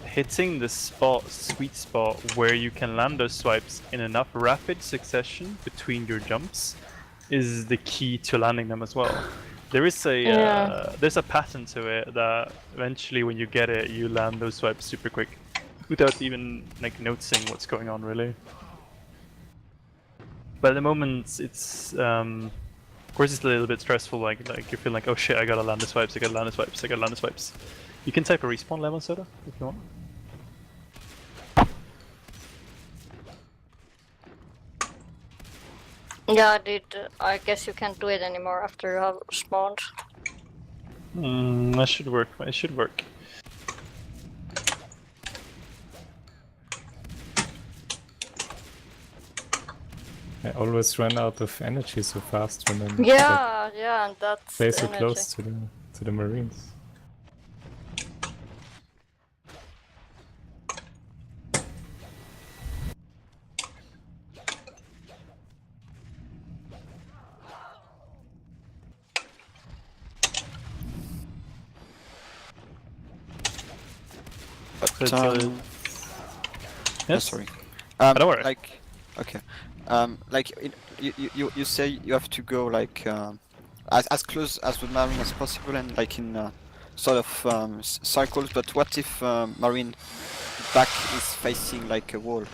hitting the sweet spot where you can land those swipes in enough rapid succession between your jumps is the key to landing them as well. There is a there's a pattern to it that eventually, when you get it, you land those swipes super quick without even like noticing what's going on really. But at the moment, it's of course it's a little bit stressful. Like you feel like, oh shit, I gotta land the swipes, I gotta land the swipes, I gotta land the swipes. You can type a respawn lemon soda if you want. Yeah, I did. I guess you can't do it anymore after you have spawned. That should work. It should work. I always run out of energy so fast when I'm Yeah, and that's stay the so energy. close to the Marines. But Yes? sorry. Don't worry. Like, okay. Like you say you have to go like as close as the marine as possible and like in sort of circles. But what if marine back is facing like a wall?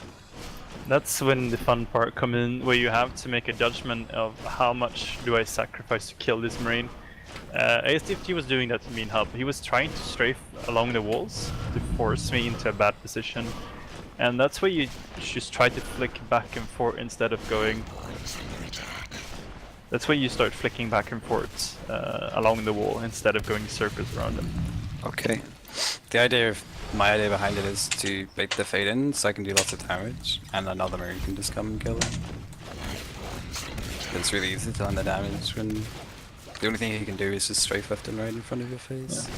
That's when the fun part comes in, where you have to make a judgment of how much do I sacrifice to kill this marine. asdfg was doing that to me in hub. He was trying to strafe along the walls to force me into a bad position. And that's where you just try to flick back and forth instead of going... That's where you start flicking back and forth along the wall instead of going circles around them. Okay. My idea behind it is to bait the fade in so I can do lots of damage, and another marine can just come and kill him. It's really easy to land the damage when the only thing he can do is just strafe left and right in front of your face. Yeah.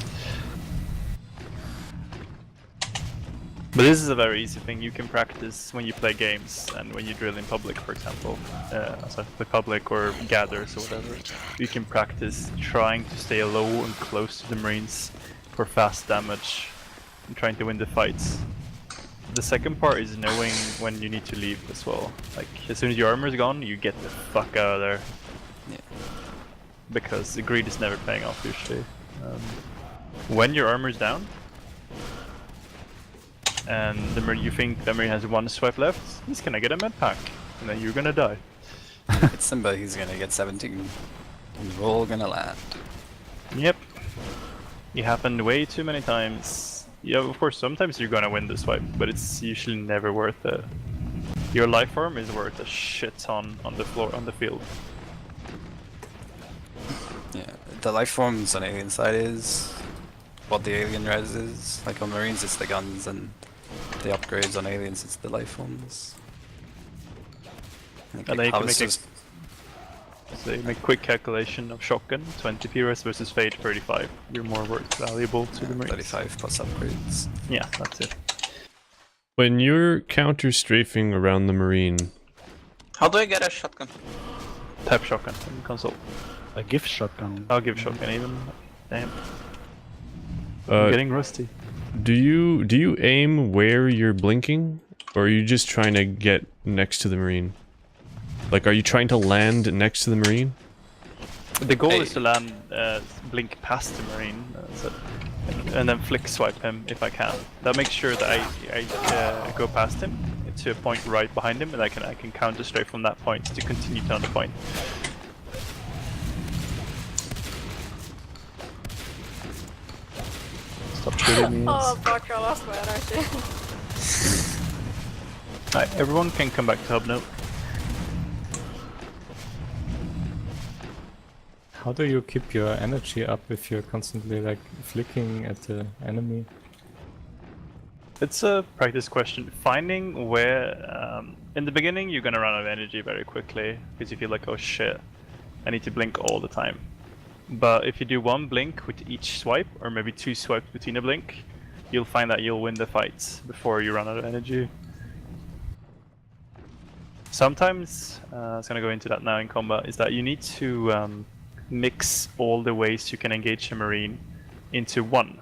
But this is a very easy thing you can practice when you play games and when you drill in public, for example. So the public or gathers or whatever. You can practice trying to stay low and close to the marines for fast damage and trying to win the fights. The second part is knowing when you need to leave as well. Like, as soon as your armor is gone, you get the fuck out of there. Yeah. Because the greed is never paying off usually. When your armor is down, and you think the marine has one swipe left, he's gonna get a med pack, and then you're gonna die. It's Simba, he's gonna get 17, and we're all gonna land. Yep. It happened way too many times. Yeah, of course, sometimes you're gonna win the swipe, but it's usually never worth it. Your life form is worth a shit ton on the floor, on the field. Yeah, the life forms on alien side is what the alien res is. Like on marines it's the guns, and the upgrades on aliens it's the life forms. And then you can make so you make quick calculation of shotgun, 20 PRS versus fade 35. You're more valuable to the marines. 35 plus upgrades. Yeah, that's it. When you're counter strafing around the marine, How do I get a shotgun? Type shotgun in console. A gift shotgun. I'll give shotgun even. Damn. I'm getting rusty. do you aim where you're blinking, or are you just trying to get next to the marine? Like, are you trying to land next to the marine? The goal is to land, blink past the marine, and then flick swipe him if I can. That makes sure that I go past him to a point right behind him, and I can counter straight from that point to continue to the point. Stop shooting me. Oh fuck, I lost my energy. Alright, everyone can come back to hub now. How do you keep your energy up if you're constantly like flicking at the enemy? It's a practice question. Finding where, in the beginning you're gonna run out of energy very quickly, because you feel like, oh shit, I need to blink all the time. But if you do one blink with each swipe, or maybe two swipes between a blink, you'll find that you'll win the fights before you run out of energy. Sometimes, I was gonna go into that now in combat, is that you need to mix all the ways you can engage a marine into one.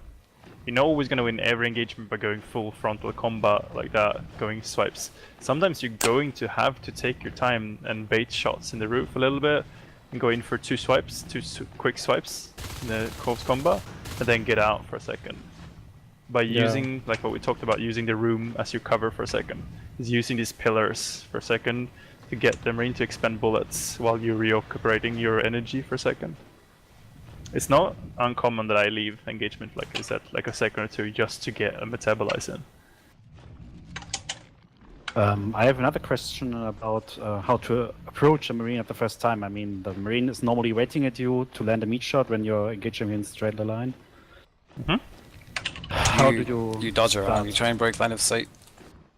You're not always going to win every engagement by going full frontal combat like that, going swipes. Sometimes you're going to have to take your time and bait shots in the roof a little bit, and go in for two quick swipes in the close combat, and then get out for a second. By using, like what we talked about, using the room as your cover for a second. Is using these pillars for a second to get the marine to expend bullets while you're recuperating your energy for a second. It's not uncommon that I leave engagement, like I said, like a second or two just to get a metabolize in. I have another question about how to approach a marine at the first time. I mean, the marine is normally waiting at you to land a meat shot when you're engaging in straight line. How do you dodge around, you try and break line of sight.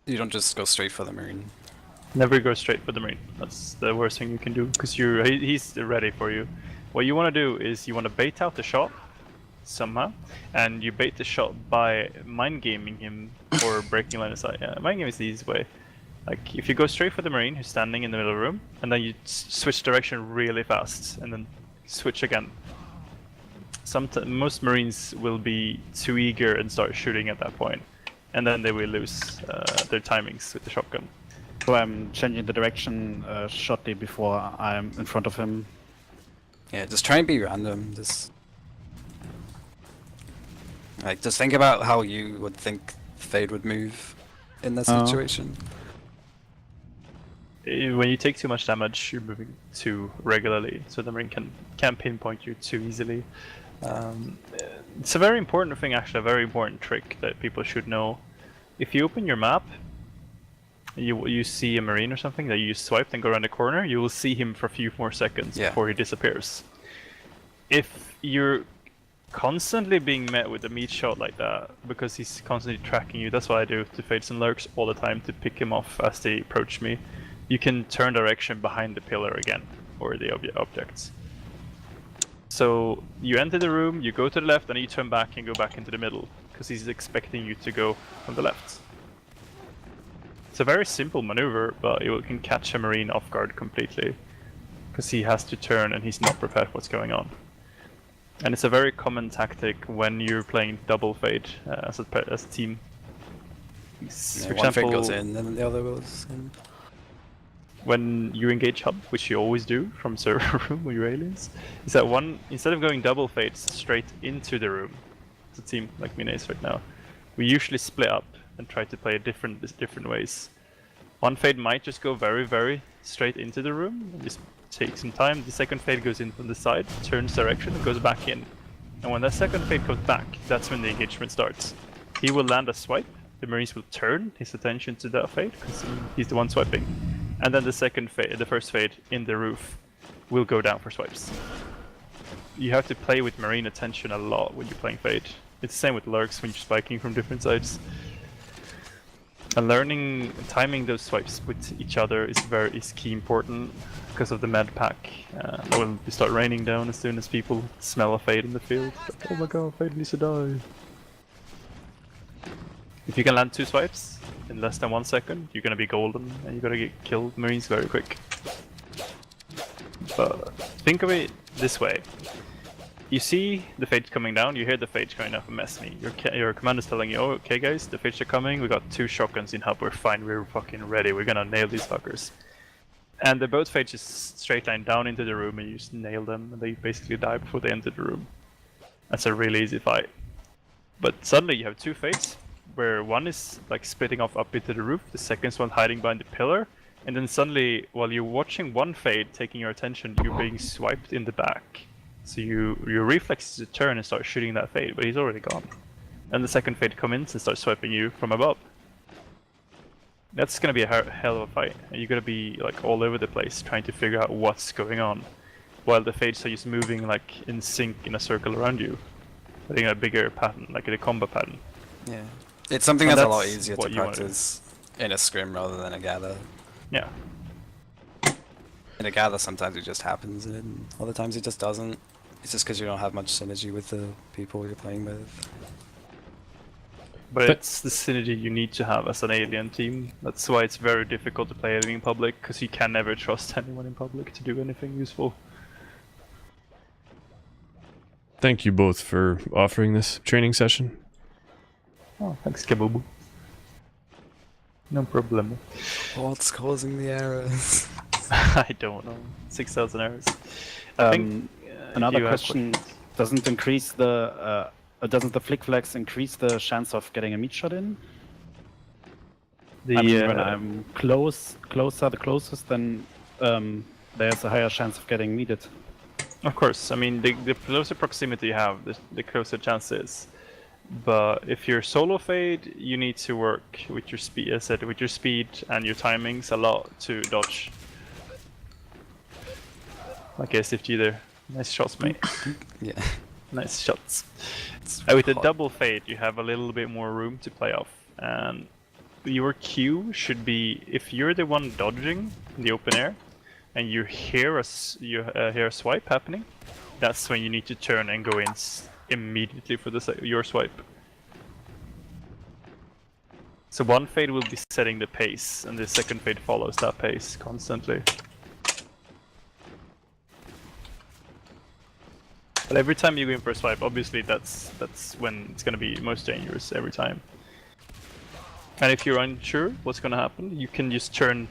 You don't just go straight for the marine. Never go straight for the marine. That's the worst thing you can do, because he's ready for you. What you want to do is you want to bait out the shot somehow, and you bait the shot by mind gaming him or breaking line of sight. Yeah, mind game is the easiest way. Like if you go straight for the marine who's standing in the middle of the room, and then you switch direction really fast, and then switch again. Most marines will be too eager and start shooting at that point. and then they will lose their timings with the shotgun. So I'm changing the direction shortly before I'm in front of him. Yeah, just try and be random. Just think about how you would think Fade would move in that situation. When you take too much damage, you're moving too regularly, so the Marine can't pinpoint you too easily. It's a very important thing, actually, a very important trick that people should know. If you open your map, you see a Marine or something that you swipe and go around the corner, you will see him for a few more seconds before he disappears. If you're constantly being met with a meat shot like that, because he's constantly tracking you, that's what I do to Fades and Lurks all the time to pick him off as they approach me. You can turn direction behind the pillar again, or the objects. So you enter the room, you go to the left, and you turn back and go back into the middle, because he's expecting you to go from the left. It's a very simple maneuver, but it can catch a Marine off guard completely, because he has to turn and he's not prepared for what's going on. And it's a very common tactic when you're playing double Fade as a team. For One Fade example, goes in, and then the other goes in. When you engage hub, which you always do from server room with your aliens, is that instead of going double Fades straight into the room, as a team like Minace right now, we usually split up and try to play different ways. One Fade might just go very, very straight into the room and just take some time. The second Fade goes in from the side, turns direction, and goes back in. And when that second Fade comes back, that's when the engagement starts. He will land a swipe, the Marines will turn his attention to that Fade, because he's the one swiping. And then the first Fade in the roof will go down for swipes. You have to play with Marine attention a lot when you're playing Fade. It's the same with Lurks when you're spiking from different sides. And timing those swipes with each other is key important because of the med pack. It will start raining down as soon as people smell a Fade in the field. Like, oh my god, Fade needs to die. If you can land 2 swipes in less than 1 second, you're gonna be golden and you're gonna get killed Marines very quick. But think of it this way. You see the Fades coming down, you hear the Fades coming up and mess me. Your commander's telling you, oh, okay guys, the Fades are coming, we got 2 shotguns in hub, we're fine, we're fucking ready, we're gonna nail these fuckers. And the both Fades just straight line down into the room and you just nail them, and they basically die before they enter the room. That's a really easy fight. But suddenly you have 2 Fades, where one is like splitting off up into the roof, the second one hiding behind the pillar, and then suddenly, while you're watching one Fade taking your attention, you're being swiped in the back. So your reflex is to turn and start shooting that Fade, but he's already gone. And the second Fade comes in and starts swiping you from above. That's gonna be a hell of a fight. And you're gonna be like all over the place trying to figure out what's going on, while the Fades are just moving like in sync in a circle around you, putting a bigger pattern, like a combo pattern. Yeah, it's something that's a lot easier to practice in a scrim rather than a gather. Yeah. In a gather, sometimes it just happens, and other times it just doesn't. It's just because you don't have much synergy with the people you're playing with. But it's the synergy you need to have as an alien team. That's why it's very difficult to play alien in public, because you can never trust anyone in public to do anything useful. Thank you both for offering this training session. Oh, thanks, Kabubu. No problem. What's causing the errors? I don't know. 6,000 errors. Another question: doesn't the flick flags increase the chance of getting a meat shot in? I mean, when I'm the closest, then there's a higher chance of getting meated. Of course. I mean, the closer proximity you have, the closer chance is. But if you're solo Fade, you need to work with your speed, as I said, with your speed and your timings a lot to dodge. Like asdfg there. Nice shots, mate. Yeah. Nice shots. With a double Fade, you have a little bit more room to play off. And your Q should be, if you're the one dodging in the open air, and you hear a swipe happening, that's when you need to turn and go in immediately for your swipe. So one Fade will be setting the pace, and the second Fade follows that pace constantly. But every time you go in for a swipe, obviously that's when it's gonna be most dangerous every time. And if you're unsure what's going to happen, you can just turn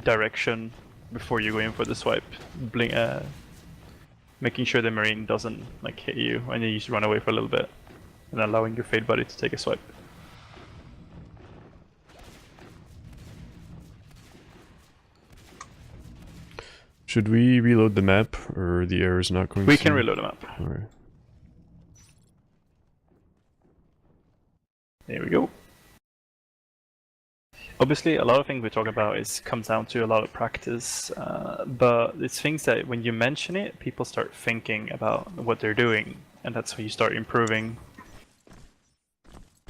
direction before you go in for the swipe, making sure the Marine doesn't like hit you, and then you just run away for a little bit, and allowing your Fade buddy to take a swipe. Should we reload the map, or the error is not going to? We can reload the map. Alright. There we go. Obviously, a lot of things we talk about comes down to a lot of practice, but it's things that when you mention it, people start thinking about what they're doing, and that's when you start improving.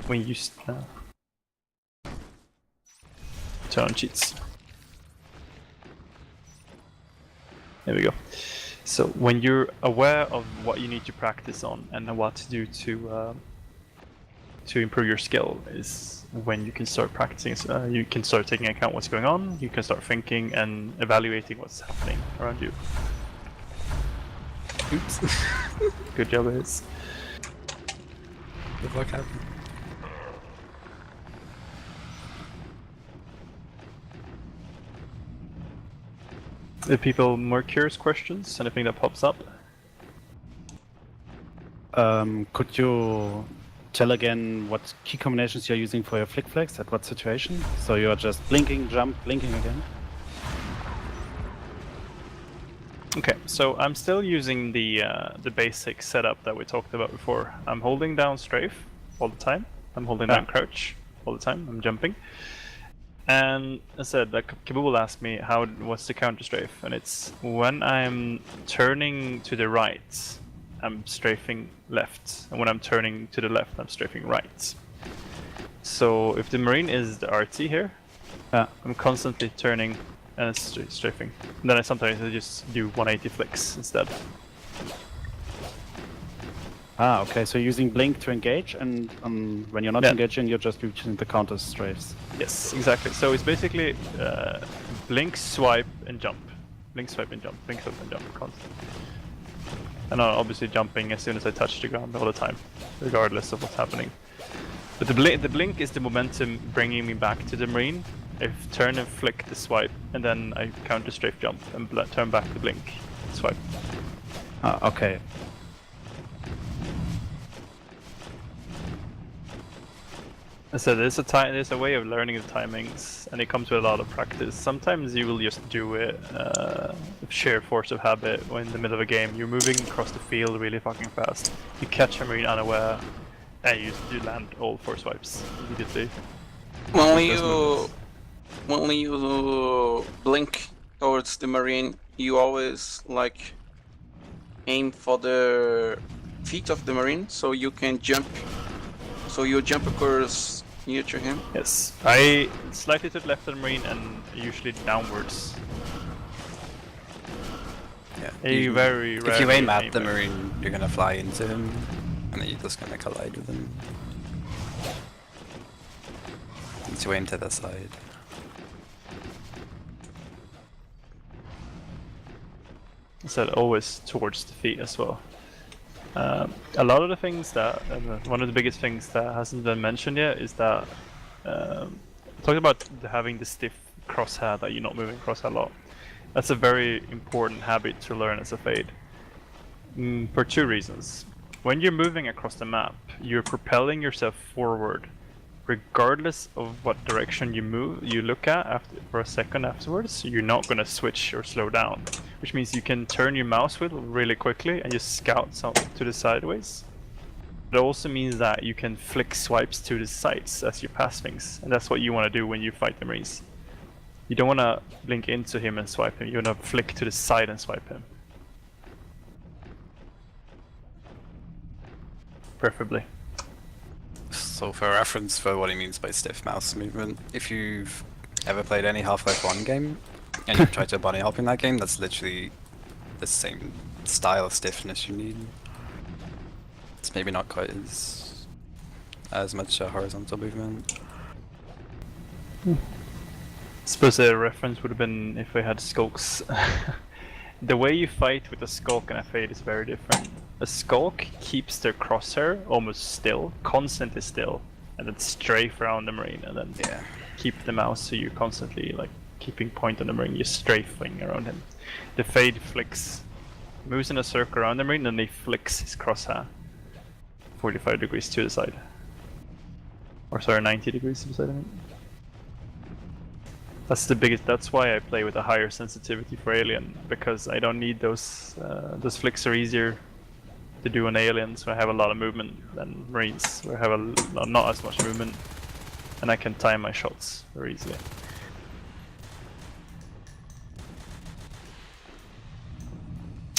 When you turn on cheats. There we go. So when you're aware of what you need to practice on and what to do to improve your skill is when you can start practicing. You can start taking account what's going on. You can start thinking and evaluating what's happening around you. Oops. Good job, Ace. Good luck happened. If people more curious questions, anything that pops up? Could you tell again what key combinations you're using for your flick flags at what situation? So you're just blinking, jump, blinking again? Okay, so I'm still using the basic setup that we talked about before. I'm holding down strafe all the time. I'm holding down crouch all the time. I'm jumping. And I said that Kibu will ask me what's the counter strafe, and it's when I'm turning to the right, I'm strafing left, and when I'm turning to the left, I'm strafing right. So if the Marine is the RT here, I'm constantly turning and strafing. And then I sometimes just do 180 flicks instead. Ah, okay, so using blink to engage, and when you're not engaging, you're just using the counter strafes. Yes, exactly. So it's basically blink, swipe, and jump. Blink, swipe, and jump. Blink, swipe, and jump. Constant. And I'm obviously jumping as soon as I touch the ground all the time, regardless of what's happening. But the blink is the momentum bringing me back to the Marine. I turn and flick the swipe, and then I counter strafe jump and turn back the blink, swipe. Ah, okay. So there's a way of learning the timings, and it comes with a lot of practice. Sometimes you will just do it sheer force of habit when in the middle of a game. You're moving across the field really fucking fast. You catch a Marine unaware, and you land all 4 swipes immediately. When you blink towards the Marine, you always like aim for the feet of the Marine, so you can jump. So you jump across near to him? Yes. I slightly to the left of the Marine and usually downwards. Yeah. If you aim at the Marine, you're gonna fly into him, and then you're just gonna collide with him. Need to aim to the side. So always towards the feet as well. A lot of the things that, one of the biggest things that hasn't been mentioned yet is that, talking about having the stiff crosshair, that you're not moving crosshair a lot. That's a very important habit to learn as a Fade. For 2 reasons. When you're moving across the map, you're propelling yourself forward, regardless of what direction you look at for a second afterwards. You're not going to switch or slow down, which means you can turn your mouse wheel really quickly and just scout to the sideways. It also means that you can flick swipes to the sides as you pass things, and that's what you want to do when you fight the Marines. You don't want to blink into him and swipe him, you want to flick to the side and swipe him. Preferably. So for reference for what he means by stiff mouse movement, if you've ever played any Half-Life 1 game, and you've tried to bunny hop in that game, that's literally the same style of stiffness you need. It's maybe not quite as much horizontal movement. I suppose a reference would have been if we had skulks. The way you fight with a skulk and a Fade is very different. A skulk keeps their crosshair almost still, constantly still, and then strafe around the marine, and then keep the mouse so you're constantly like keeping point on the marine. You're strafing around him. The fade flicks, moves in a circle around the marine, and he flicks his crosshair 45 degrees to the side. Or sorry, 90 degrees to the side. I mean. That's the biggest. That's why I play with a higher sensitivity for alien, because I don't need those. Those flicks are easier to do on aliens, where I have a lot of movement, than marines, where I have not as much movement, and I can time my shots very easily.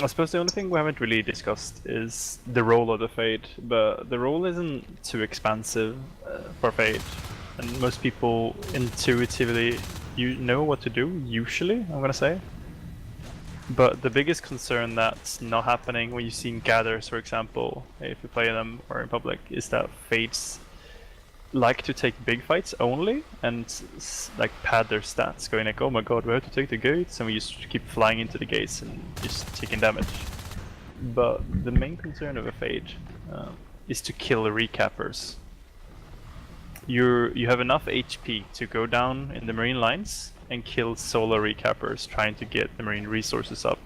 I suppose the only thing we haven't really discussed is the role of the Fade, but the role isn't too expansive for Fade, and most people intuitively know what to do, usually, I'm gonna say. But the biggest concern that's not happening when you see gathers, for example, if you play them or in public, is that Fades like to take big fights only and like pad their stats, going like, oh my god, we have to take the gates, and we just keep flying into the gates and just taking damage. But the main concern of a Fade is to kill recappers. You have enough HP to go down in the marine lines and kill solo recappers trying to get the marine resources up.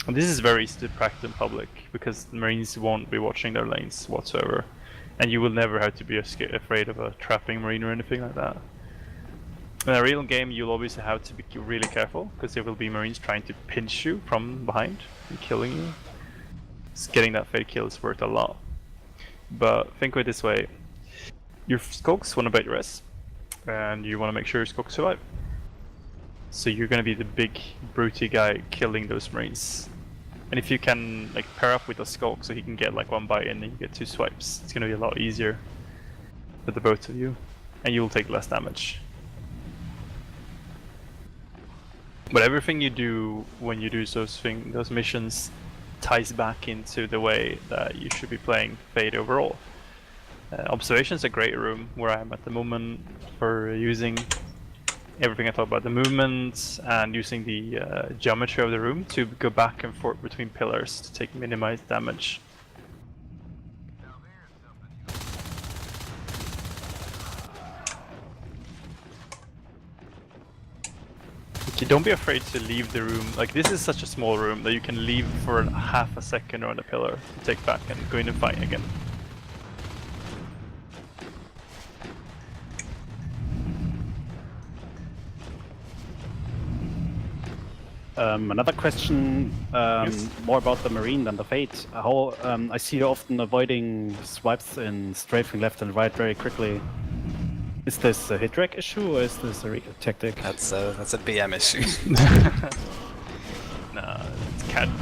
And this is very easy to practice in public, because the marines won't be watching their lanes whatsoever. And you will never have to be afraid of a trapping marine or anything like that. In a real game, you'll always have to be really careful, because there will be marines trying to pinch you from behind and killing you. So getting that Fade kill is worth a lot. But think of it this way. Your Skogs want to bait your res, and you want to make sure your Skogs survive. So you're going to be the big, brutey guy killing those marines. And if you can like pair up with a Skog so he can get like one bite in and you get 2 swipes, it's going to be a lot easier for the both of you, and you'll take less damage. But everything you do when you do those missions ties back into the way that you should be playing Fade overall. Observation is a great room where I am at the moment for using everything I talked about, the movements and using the geometry of the room to go back and forth between pillars to take minimized damage. Don't be afraid to leave the room. Like, this is such a small room that you can leave for half a second on a pillar to take back and go in and fight again. Another question, Yes. more about the Marine than the Fade. How I see you often avoiding swipes and strafing left and right very quickly. Is this a hit rec issue, or is this a tactic? That's a BM issue. Nah,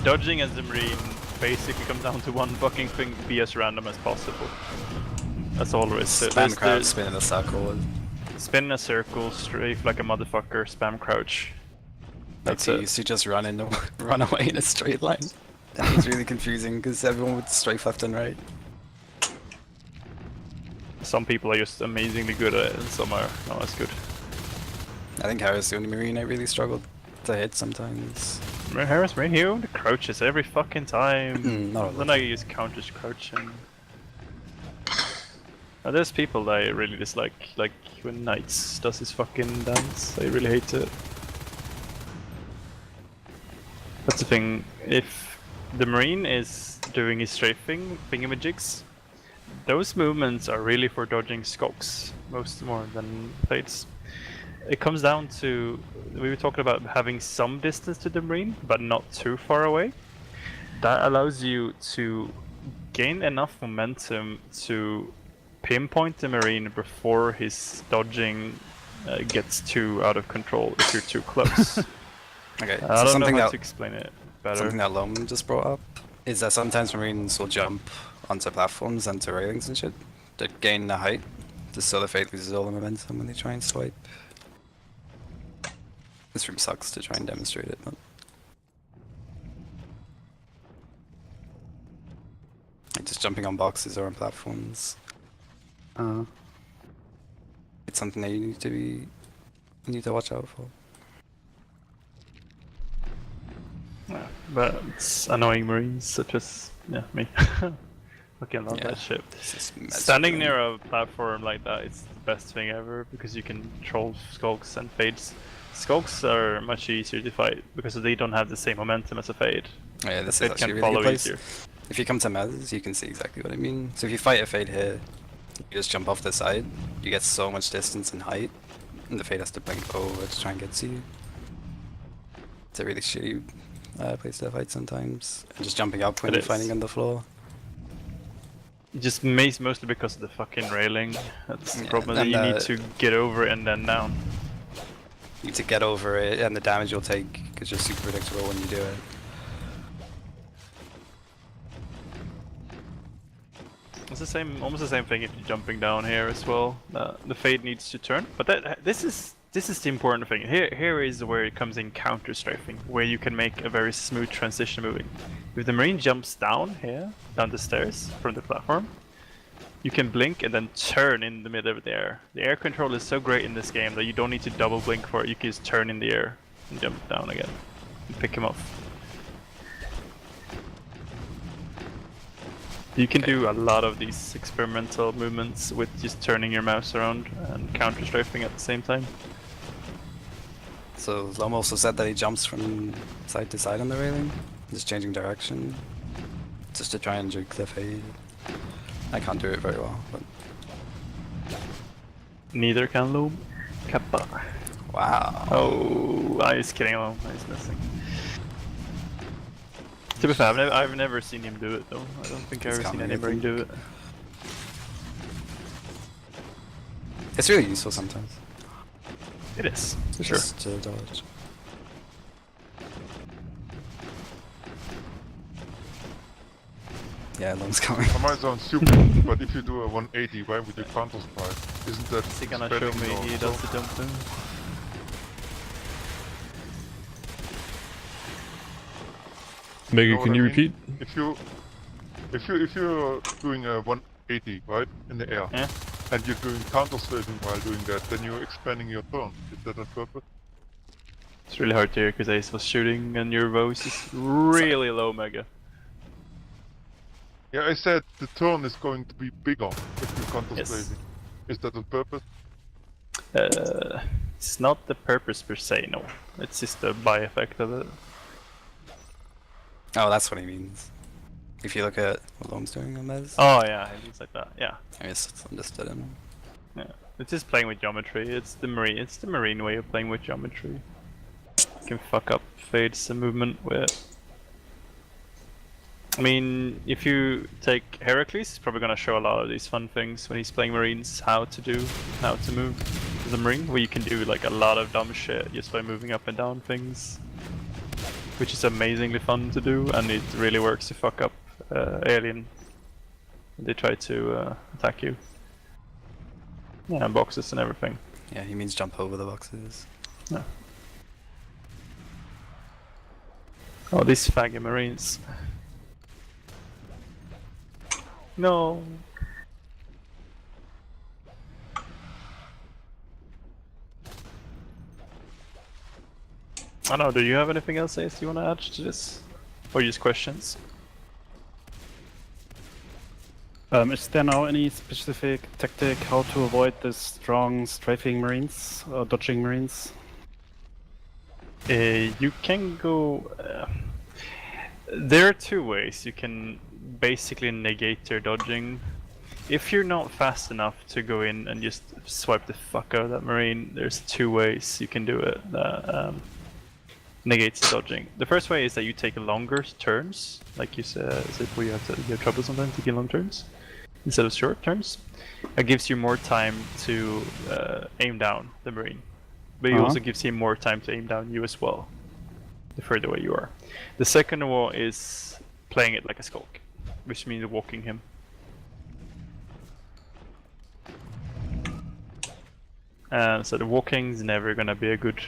dodging as the Marine basically comes down to one fucking thing: be as random as possible. That's all there is. Spam crouch, spin in a circle. Spin in a circle, strafe like a motherfucker, spam crouch. That's it. Used to just run away in a straight line. That was really confusing because everyone would strafe left and right. Some people are just amazingly good at it, and some are not as good. I think Harris the only Marine I really struggled to hit sometimes. Harris Marine here, the crouches every fucking time. Not all Then I use counters crouching. Now, there's people that I really dislike, like when Knights does his fucking dance. I really hate it. That's the thing, if the Marine is doing his strafing thingamajigs, those movements are really for dodging Skogs, most more than Fades. It comes down to, we were talking about having some distance to the Marine, but not too far away. That allows you to gain enough momentum to pinpoint the Marine before his dodging gets too out of control if you're too close. Okay, I so don't know how to explain it better. Something that Lom just brought up is that sometimes Marines will jump onto platforms and to railings and shit to gain the height, just so the Fade loses all the momentum when they try and swipe. This room sucks to try and demonstrate it, but like just jumping on boxes or on platforms. It's something that you need to watch out for. Yeah, but it's annoying Marines such as me. Fucking love Yeah. that shit. It's just messy Standing doing. near a platform like that, it's the best thing ever because you can troll skulks and fades. Skulks are much easier to fight because they don't have the same momentum as a fade. Yeah, The this is fade actually can a really follow good place. easier. If you come to Mez, you can see exactly what I mean. So if you fight a Fade here, you just jump off the side, you get so much distance and height, and the Fade has to blink over to try and get to you. It's a really shitty place to fight sometimes. And just jumping up when It you're is. fighting on the floor. Just mostly because of the fucking railing. That's the Yeah, problem. and You need to get over it and then down. You need to get over it, and the damage you'll take is just super predictable when you do it. It's the same, almost the same thing if you're jumping down here as well. The fade needs to turn, but this is the important thing. Here is where it comes in counter strafing, where you can make a very smooth transition moving. If the Marine jumps down here, down the stairs from the platform, you can blink and then turn in the middle of the air. The air control is so great in this game that you don't need to double blink for it. You can just turn in the air and jump down again and pick him off. You can do a lot of these experimental movements with just turning your mouse around and counter strafing at the same time. So Zom also said that he jumps from side to side on the railing, just changing direction, just to try and juke the Fade. I can't do it very well, but... Neither can Loom. Kappa. Wow. Oh, he's kidding him. He's missing. To be fair, I've never seen him do it though. I don't think I've ever seen anybody do it. It's really useful sometimes. It is, for sure. Just to dodge. Yeah, Long's coming. I might sound stupid, but if you do a 180, why would you counter strike? Isn't that Is he gonna show spreading me your he does the jump thing? Mega, know what can I you mean? repeat? If you're doing a 180 right in the air, Yeah. and you're doing counter strafing while doing that, then you're expanding your turn. Is that on purpose? It's really hard to hear because Ace was shooting and your voice is really low, Mega. Yeah, I said the turn is going to be bigger if you're counter Yes. strafing. Is that on purpose? It's not the purpose per se, no. It's just the by effect of it. Oh, that's what he means. If you look at what Long's doing on Mez, Oh yeah, it looks like that. Yeah, I just understood him. yeah. It's just playing with geometry. It's the marine way of playing with geometry. You can fuck up fades and movement with. I mean, if you take Heracles, he's probably gonna show a lot of these fun things when he's playing Marines, how to move as a Marine, where you can do like a lot of dumb shit just by moving up and down things, which is amazingly fun to do, and it really works to fuck up alien. They try to attack you. Yeah, and boxes and everything. Yeah, he means jump over the boxes. Yeah. Oh, these faggot Marines. No. I don't know, do you have anything else, Ace, you want to add to this? Or just questions? Is there now any specific tactic how to avoid the strong strafing Marines or dodging Marines? You can go... there are two ways. You can basically negate their dodging. If you're not fast enough to go in and just swipe the fuck out of that Marine, there's two ways you can do it that negates the dodging. The first way is that you take longer turns, like you said where you have trouble sometimes taking long turns instead of short turns. It gives you more time to aim down the Marine, but it also gives him more time to aim down you as well, the further away you are. The second one is playing it like a skulk, which means walking him. So the walking is never gonna be a good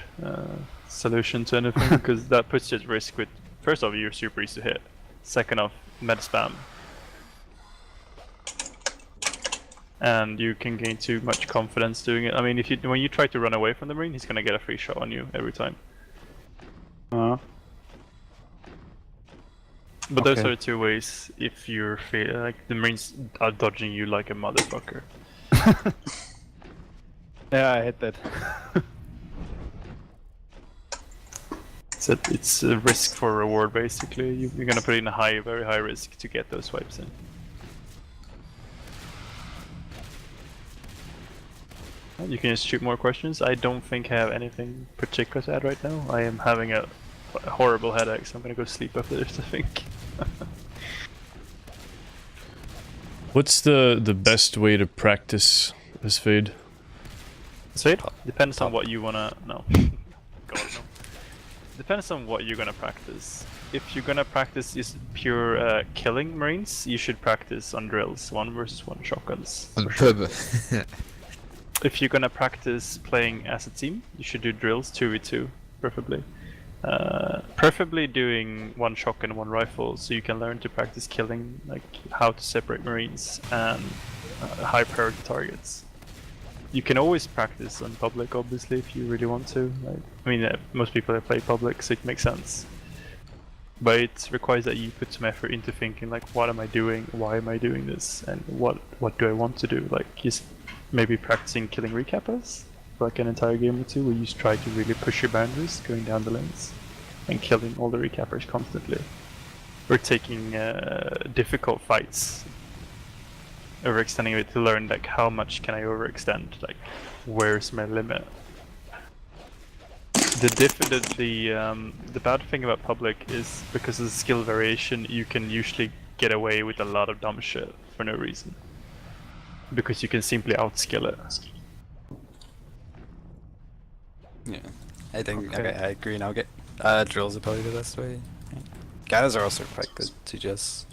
solution to anything because that puts you at risk with, first off, you're super easy to hit. Second off, med spam. And you can gain too much confidence doing it. I mean, when you try to run away from the Marine, he's gonna get a free shot on you every time. But those are the two ways if you're like the Marines are dodging you like a motherfucker. Yeah, I hate that. So it's a risk for reward basically. You're gonna put in a very high risk to get those swipes in. You can just shoot more questions. I don't think I have anything particular to add right now. I am having a horrible headache, so I'm gonna go sleep after this, I think. What's the best way to practice asfade? Asfade? Depends on what you wanna... No. God, no. Depends on what you're gonna practice. If you're gonna practice just pure killing Marines, you should practice on drills, 1 versus 1 shotguns. On pub. If you're gonna practice playing as a team, you should do drills 2v2, preferably. Preferably doing 1 shotgun, 1 rifle, so you can learn to practice killing, like how to separate Marines and high priority targets. You can always practice on public, obviously, if you really want to. Like, I mean, most people have played public, so it makes sense. But it requires that you put some effort into thinking, like, what am I doing? Why am I doing this? And what do I want to do? Like, just maybe practicing killing recappers for like an entire game or 2, where you just try to really push your boundaries, going down the lanes and killing all the recappers constantly. Or taking difficult fights, overextending it to learn like how much can I overextend, like where's my limit. The bad thing about public is because of the skill variation, you can usually get away with a lot of dumb shit for no reason. Because you can simply outskill it. Yeah, I think okay, I agree now. Get drills are probably the best way. Guys are also quite good to just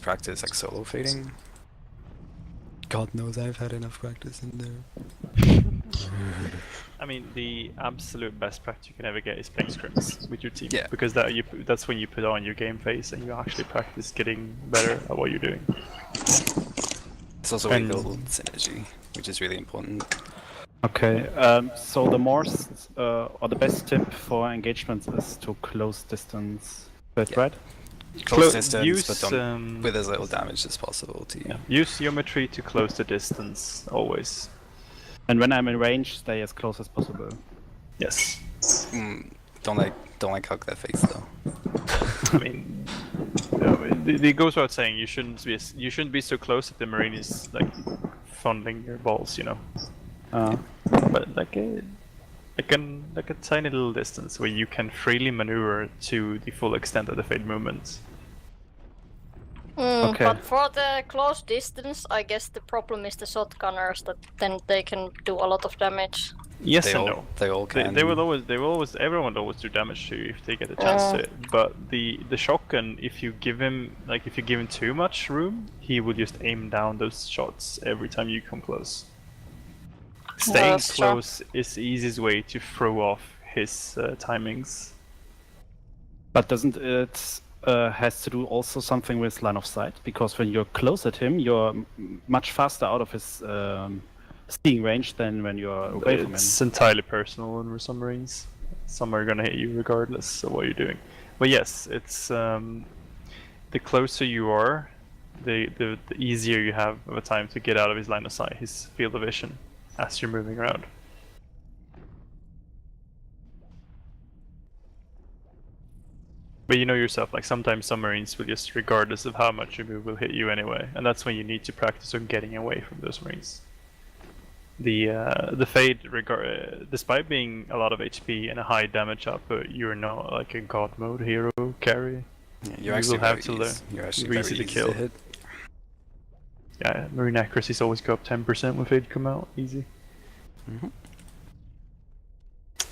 practice like solo fading. God knows I've had enough practice in there. I mean, the absolute best practice you can ever get is playing scrims with your team. Yeah. Because that's when you put on your game face and you actually practice getting better at what you're doing. It's also where you build synergy, which is really important. Okay, so the or the best tip for engagements is to close distance. Is that right? Close distance, but don't, with as little damage as possible to you. Yeah. Use geometry to close the distance, always. And when I'm in range, stay as close as possible. Yes. Don't like hug that face though. I mean, it goes without saying you shouldn't be so close that the Marine is like fondling your balls, you know. But like a tiny little distance where you can freely maneuver to the full extent of the fade movement. Okay. But for the close distance, I guess the problem is the shotgunners, that then they can do a lot of damage. Yes and no. They all can. Everyone will always do damage to you if they get a chance to it. But the shotgun, if you give him too much room, he will just aim down those shots every time you come close. Staying close is the easiest way to throw off his timings. But doesn't it has to do also something with line of sight? Because when you're close at him, you're much faster out of his seeing range than when you're away from him. It's entirely personal in some Marines. Some are gonna hit you regardless of what you're doing. But yes, it's the closer you are, the easier you have of a time to get out of his line of sight, his field of vision, as you're moving around. But you know yourself, like sometimes some Marines will just, regardless of how much you move, will hit you anyway, and that's when you need to practice on getting away from those Marines. The fade, despite being a lot of HP and a high damage output, you're not like a god mode hero carry. Yeah, you will have to learn. You're actually very very easy to kill. hit. Yeah, Marine accuracies always go up 10% when fade come out, easy. Mm-hmm.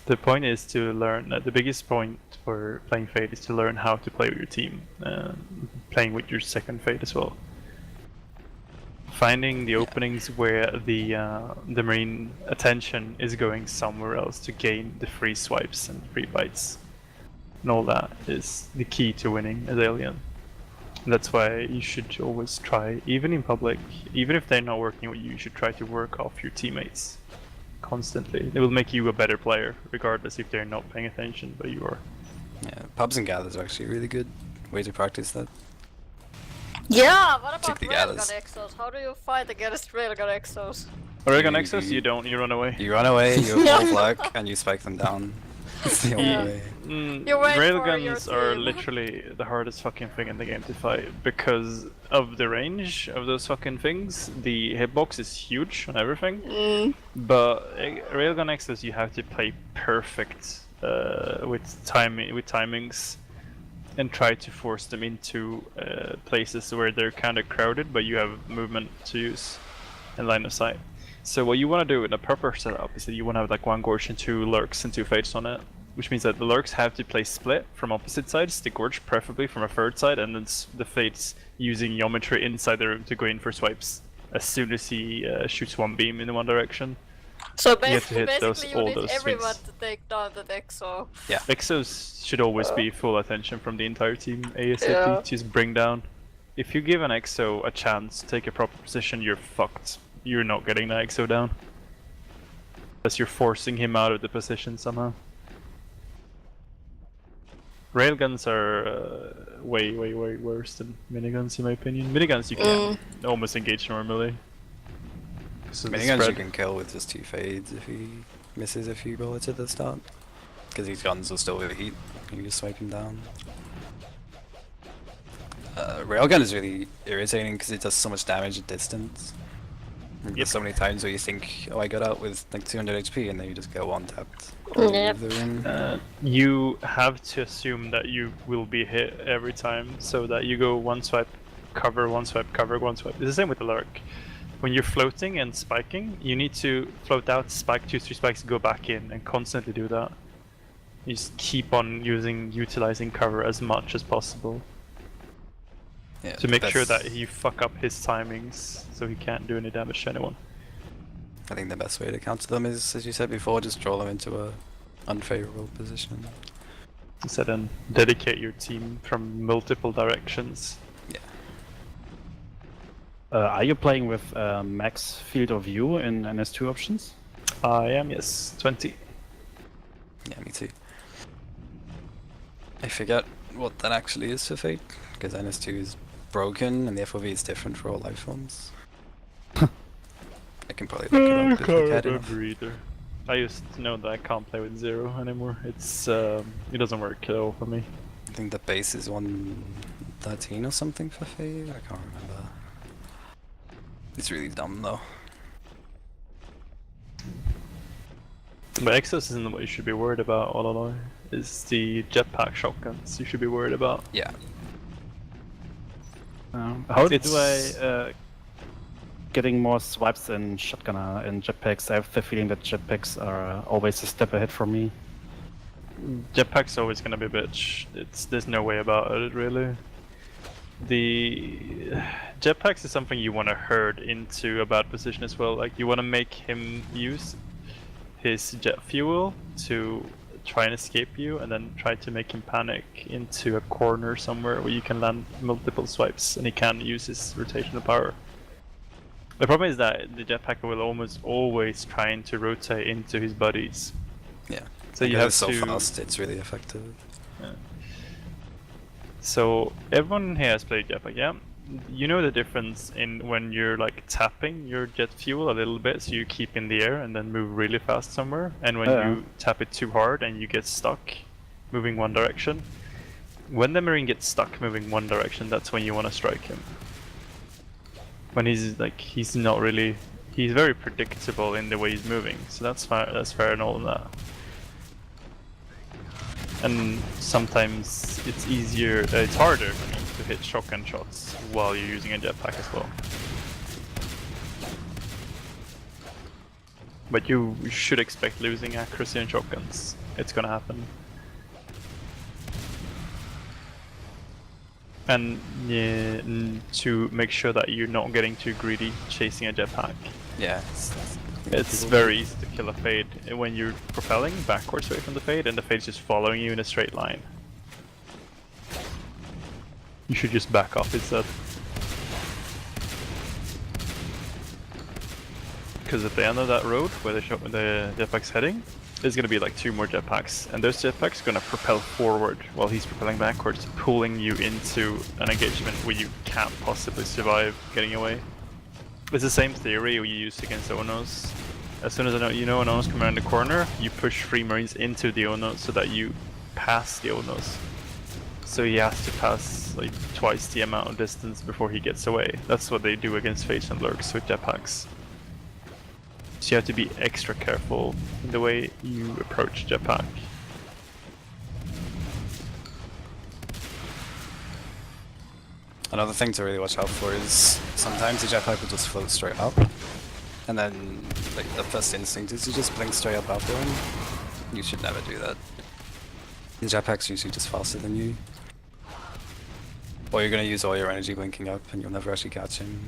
The point is to learn, the biggest point for playing Fade is to learn how to play with your team, playing with your second Fade as well. Finding the openings where the Marine attention is going somewhere else to gain the free swipes and free bites. And all that is the key to winning as Alien. And that's why you should always try, even in public, even if they're not working with you, you should try to work off your teammates. Constantly. It will make you a better player, regardless if they're not paying attention, but you are. Yeah, pubs and gathers are actually a really good way to practice that. Yeah, what about Particularly railgun gathers. exos? How do you fight against railgun exos? Railgun Exos, you don't, you run away. You run away, you hold flag, and you spike them down. It's the only Yeah. way. You wait for your Railguns are team. literally the hardest fucking thing in the game to fight because of the range of those fucking things. The hitbox is huge on everything, but Railgun Exos you have to play perfect with timings and try to force them into places where they're kind of crowded, but you have movement to use and line of sight. So what you want to do in a proper setup is that you want to have like 1 Gorge and 2 Lurks and 2 Fates on it, which means that the Lurks have to play split from opposite sides, the Gorge preferably from a third side, and then the Fates using Geometry inside the room to go in for swipes as soon as he shoots 1 beam in one direction. So You have to hit basically all you need those everyone swings. to take down the exo. Yeah. Exos should always be full attention from the entire team ASAP, Yeah. just bring down. If you give an Exo a chance to take a proper position, you're fucked. You're not getting the Exo down. Unless you're forcing him out of the position somehow. Railguns are way worse than miniguns in my opinion. Miniguns you can almost engage normally. Miniguns you can kill with just 2 fades if he misses a few bullets at the start. Because these guns will still overheat. You just swipe him down. Railgun is really irritating because it does so much damage at distance. There's so many times where you think, oh, I got out with like 200 HP, and then you just get one-tapped. Yep. You have to assume that you will be hit every time, so that you go 1 swipe, cover, 1 swipe, cover, 1 swipe. It's the same with the Lurk. When you're floating and spiking, you need to float out, spike 2-3 spikes, go back in, and constantly do that. You just keep on utilizing cover as much as possible. Yeah, To make sure that you fuck up his timings, so he can't do any damage to anyone. I think the best way to counter them is, as you said before, just draw them into a unfavorable position. Instead, then dedicate your team from multiple directions. Yeah. Are you playing with max field of view in NS2 options? I am, yes, 20. Yeah, me too. I forget what that actually is for Fate, because NS2 is broken and the FOV is different for all life forms. I can probably look it up if I can enough. Either. I used to know that I can't play with 0 anymore. It's it doesn't work at all for me. I think the base is 113 or something for Fate, I can't remember. It's really dumb though. But Exos isn't what you should be worried about all along. It's the jetpack shotguns you should be worried about. Yeah. How do It's- I getting more swipes in shotgunner and jetpacks? I have the feeling that jetpacks are always a step ahead for me. Jetpack's always gonna be a bitch. There's no way about it really. The jetpacks is something you want to herd into a bad position as well. Like you want to make him use his jet fuel to try and escape you, and then try to make him panic into a corner somewhere where you can land multiple swipes, and he can use his rotational power. The problem is that the jetpack will almost always trying to rotate into his buddies. Yeah. So you Because have it's so to. fast, it's really effective. So everyone here has played jetpack, yeah? You know the difference in when you're like tapping your jet fuel a little bit, so you keep in the air and then move really fast somewhere, and when you tap it too hard and you get stuck moving one direction. When the Marine gets stuck moving one direction, that's when you want to strike him. When he's like, he's very predictable in the way he's moving, so that's fair and all of that. And sometimes it's harder for me to hit shotgun shots while you're using a jetpack as well. But you should expect losing accuracy on shotguns. It's gonna happen. And to make sure that you're not getting too greedy chasing a jetpack. Yeah. It's very easy to kill a fade when you're propelling backwards away from the fade and the fade's just following you in a straight line. You should just back off instead. Because at the end of that road where the jetpack's heading, there's gonna be like 2 more jetpacks, and those jetpacks are gonna propel forward while he's propelling backwards, pulling you into an engagement where you can't possibly survive getting away. It's the same theory we use against Onos. As soon as you know an Onos coming around the corner, you push 3 Marines into the Onos so that you pass the Onos. So he has to pass like twice the amount of distance before he gets away. That's what they do against Fates and Lurks with jetpacks. So you have to be extra careful in the way you approach jetpack. Another thing to really watch out for is sometimes the jetpack will just float straight up, and then like the first instinct is to just blink straight up after him. You should never do that. The jetpack's usually just faster than you. Or you're going to use all your energy blinking up and you'll never actually catch him.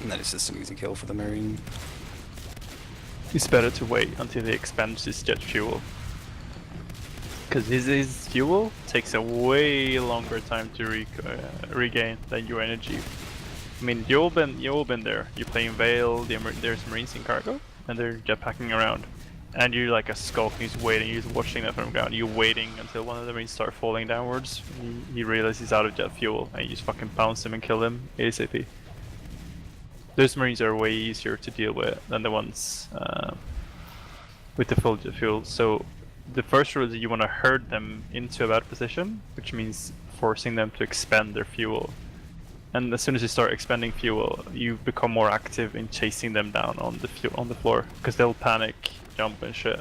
And then it's just an easy kill for the Marine. It's better to wait until he expends his jet fuel. Because his fuel takes a way longer time to regain than your energy. I mean, you've all been there. You're playing Veil, there's Marines in cargo, and they're jetpacking around. And you're like a skulk, he's waiting, he's watching that from the ground. You're waiting until one of the Marines start falling downwards. He realizes he's out of jet fuel, and you just fucking bounce him and kill him ASAP. Those Marines are way easier to deal with than the ones with the full jet fuel. So the first rule is that you want to herd them into a bad position, which means forcing them to expend their fuel. And as soon as you start expending fuel, you become more active in chasing them down on the floor, because they'll panic, jump and shit,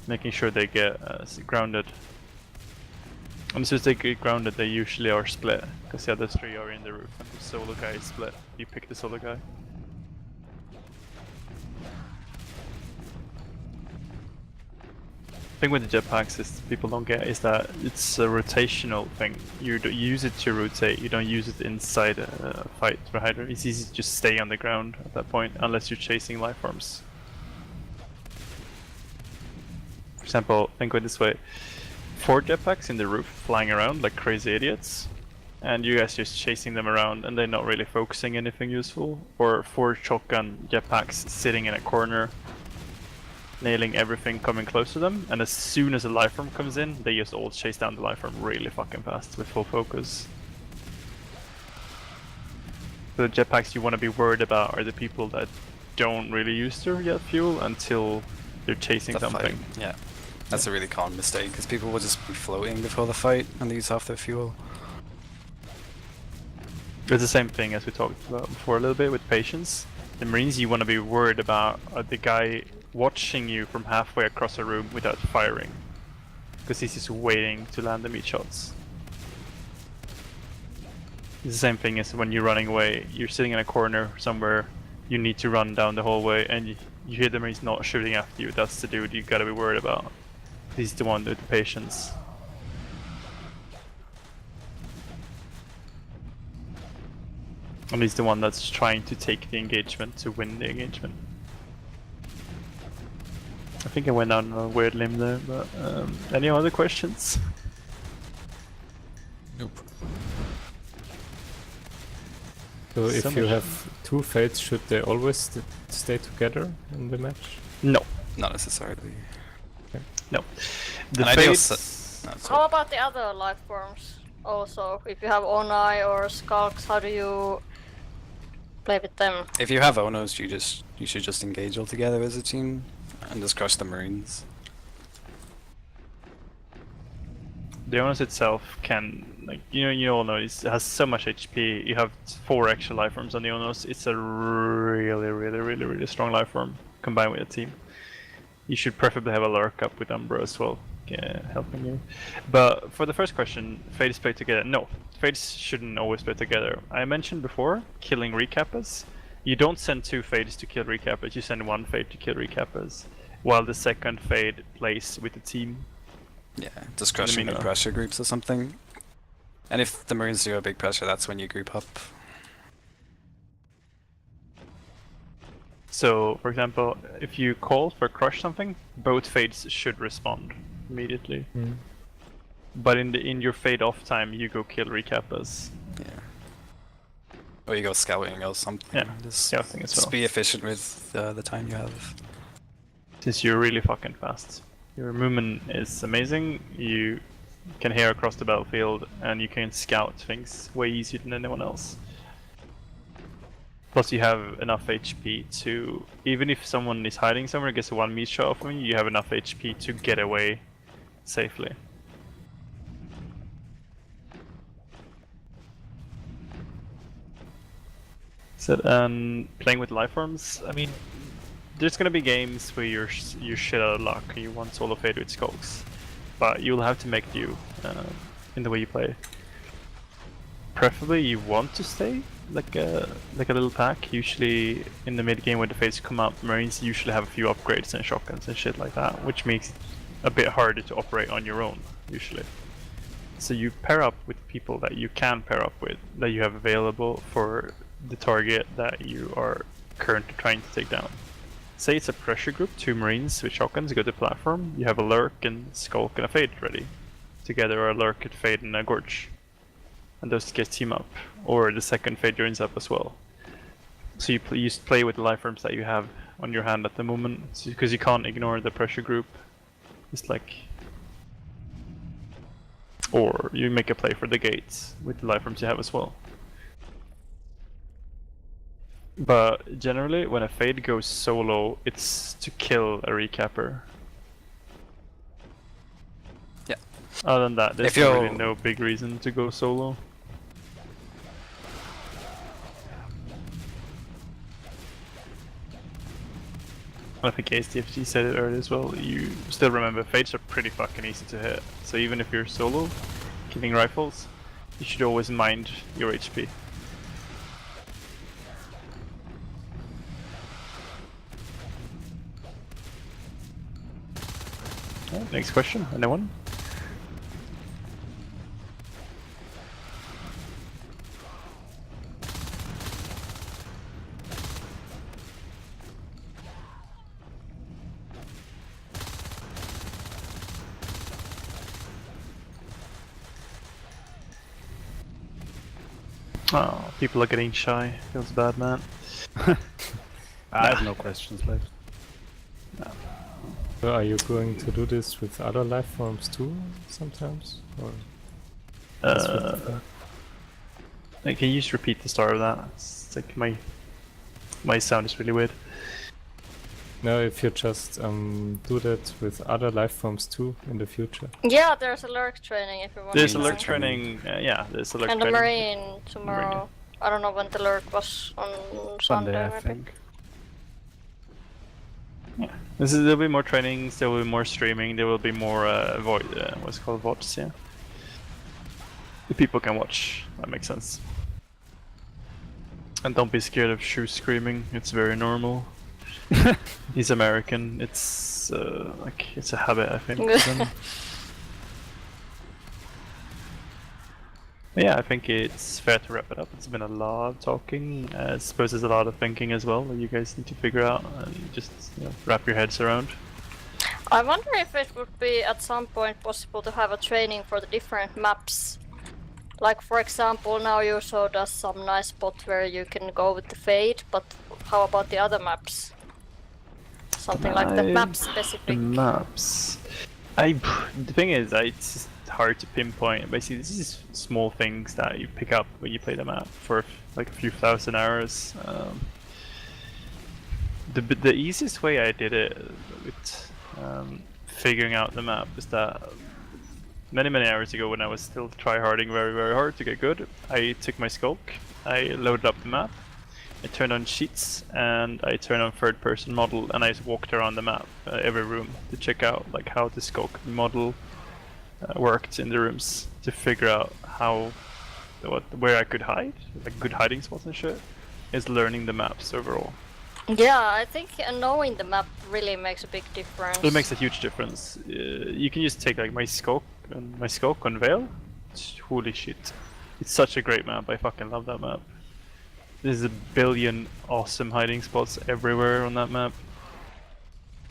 making sure they get grounded. And as soon as they get grounded, they usually are split, because the other 3 are in the roof, and the solo guy is split. You pick the solo guy. The thing with the jetpacks is people don't get is that it's a rotational thing. You use it to rotate, you don't use it inside a fight for Hydra. It's easy to just stay on the ground at that point, unless you're chasing life forms. For example, think of it this way. 4 jetpacks in the roof flying around like crazy idiots, and you guys just chasing them around and they're not really focusing anything useful. Or 4 shotgun jetpacks sitting in a corner, nailing everything coming close to them, and as soon as a life form comes in, they just all chase down the life form really fucking fast with full focus. The jetpacks you want to be worried about are the people that don't really use their jet fuel until they're chasing something. Yeah, that's a really common mistake, because people will just be floating before the fight and they use half their fuel. It's the same thing as we talked about before a little bit with patience. The Marines you want to be worried about are the guy watching you from halfway across a room without firing, because he's just waiting to land the meat shots. It's the same thing as when you're running away. You're sitting in a corner somewhere, you need to run down the hallway, and you hear the Marines not shooting after you. That's the dude you gotta be worried about. He's the one with the patience. And he's the one that's trying to take the engagement to win the engagement. I think I went on a weird limb there, but any other questions? Nope. So if you have 2 fates, should they always stay together in the match? No. Not necessarily. Okay. No. The An fates... How about the other life forms? Also, if you have Onai or Skulks, how do you play with them? If you have Onos, you should just engage all together as a team and just crush the Marines. The Onos itself can, like, you all know, it has so much HP. You have 4 extra life forms on the Onos. It's a really strong life form combined with a team. You should preferably have a lurk up with Umbra as well, helping you. But for the first question, Fates play together. No, Fates shouldn't always play together. I mentioned before, killing Recappers. You don't send 2 Fates to kill Recappers, you send 1 Fate to kill Recappers, while the second Fate plays with the team. Yeah, just crushing big pressure groups or something. And if the Marines do a big pressure, that's when you group up. So, for example, if you call for crush something, both Fates should respond immediately. Mm. But in your Fate off time, you go kill Recappers. Yeah. Or you go scouting or something. Yeah, just, scouting as well. Just be efficient with the time you have. since you're really fucking fast. Your movement is amazing, you can hear across the battlefield, and you can scout things way easier than anyone else. Plus you have enough HP to, even if someone is hiding somewhere and gets a 1 meat shot off of you, you have enough HP to get away safely. So, playing with life forms, I mean, there's gonna be games where you're shit out of luck and you want solo fade with skulks, but you'll have to make do in the way you play. Preferably, you want to stay like a little pack. Usually, in the mid game when the fades come up, Marines usually have a few upgrades and shotguns and shit like that, which makes it a bit harder to operate on your own usually. So you pair up with people that you can pair up with, that you have available for the target that you are currently trying to take down. Say it's a pressure group, 2 Marines with shotguns go to platform, you have a lurk and skulk and a fade ready. Together a lurk, a fade and a gorge. And those guys team up, or the second fade joins up as well. So you play with the life forms that you have on your hand at the moment, because you can't ignore the pressure group. It's like... Or you make a play for the gates with the life forms you have as well. But generally, when a fade goes solo, it's to kill a recapper. Yeah. Other than that, there's really no big reason to go solo. I think asdfg said it earlier as well. You still remember, fades are pretty fucking easy to hit. So even if you're solo, killing rifles, you should always mind your HP. Next question, anyone? Oh, people are getting shy. Feels bad, man. I have no questions left. No. So are you going to do this with other life forms too, sometimes? Or can you just repeat the start of that? It's like my sound is really weird. no, if you just do that with other life forms too in the future. Yeah, there's a lurk training if you want. There's a lurk training, yeah, there's a lurk and training. And a marine tomorrow. I don't know when the lurk was on Sunday, I think. Yeah, there'll be more trainings, there will be more streaming, there will be more what's it called, VODs, yeah. The people can watch, that makes sense. And don't be scared of Shu screaming, it's very normal. He's American, it's like, it's a habit, I think. Yeah, I think it's fair to wrap it up. It's been a lot of talking. I suppose there's a lot of thinking as well that you guys need to figure out and just wrap your heads around. I wonder if it would be at some point possible to have a training for the different maps. Like for example, now you showed us some nice spot where you can go with the fade, but how about the other maps? Something like the map specific. The maps. The thing is, it's just hard to pinpoint. Basically, this is small things that you pick up when you play the map for like a few thousand hours. The easiest way I did it with figuring out the map is that many hours ago, when I was still tryharding very hard to get good, I took my skulk, I loaded up the map, I turned on sheets, and I turned on third-person model, and I just walked around the map, every room, to check out like how the skulk model worked in the rooms, to figure out where I could hide, like good hiding spots and shit. Is learning the maps overall. Yeah, I think knowing the map really makes a big difference. It makes a huge difference. You can just take like my skulk on Veil. Holy shit. It's such a great map, I fucking love that map. There's a billion awesome hiding spots everywhere on that map.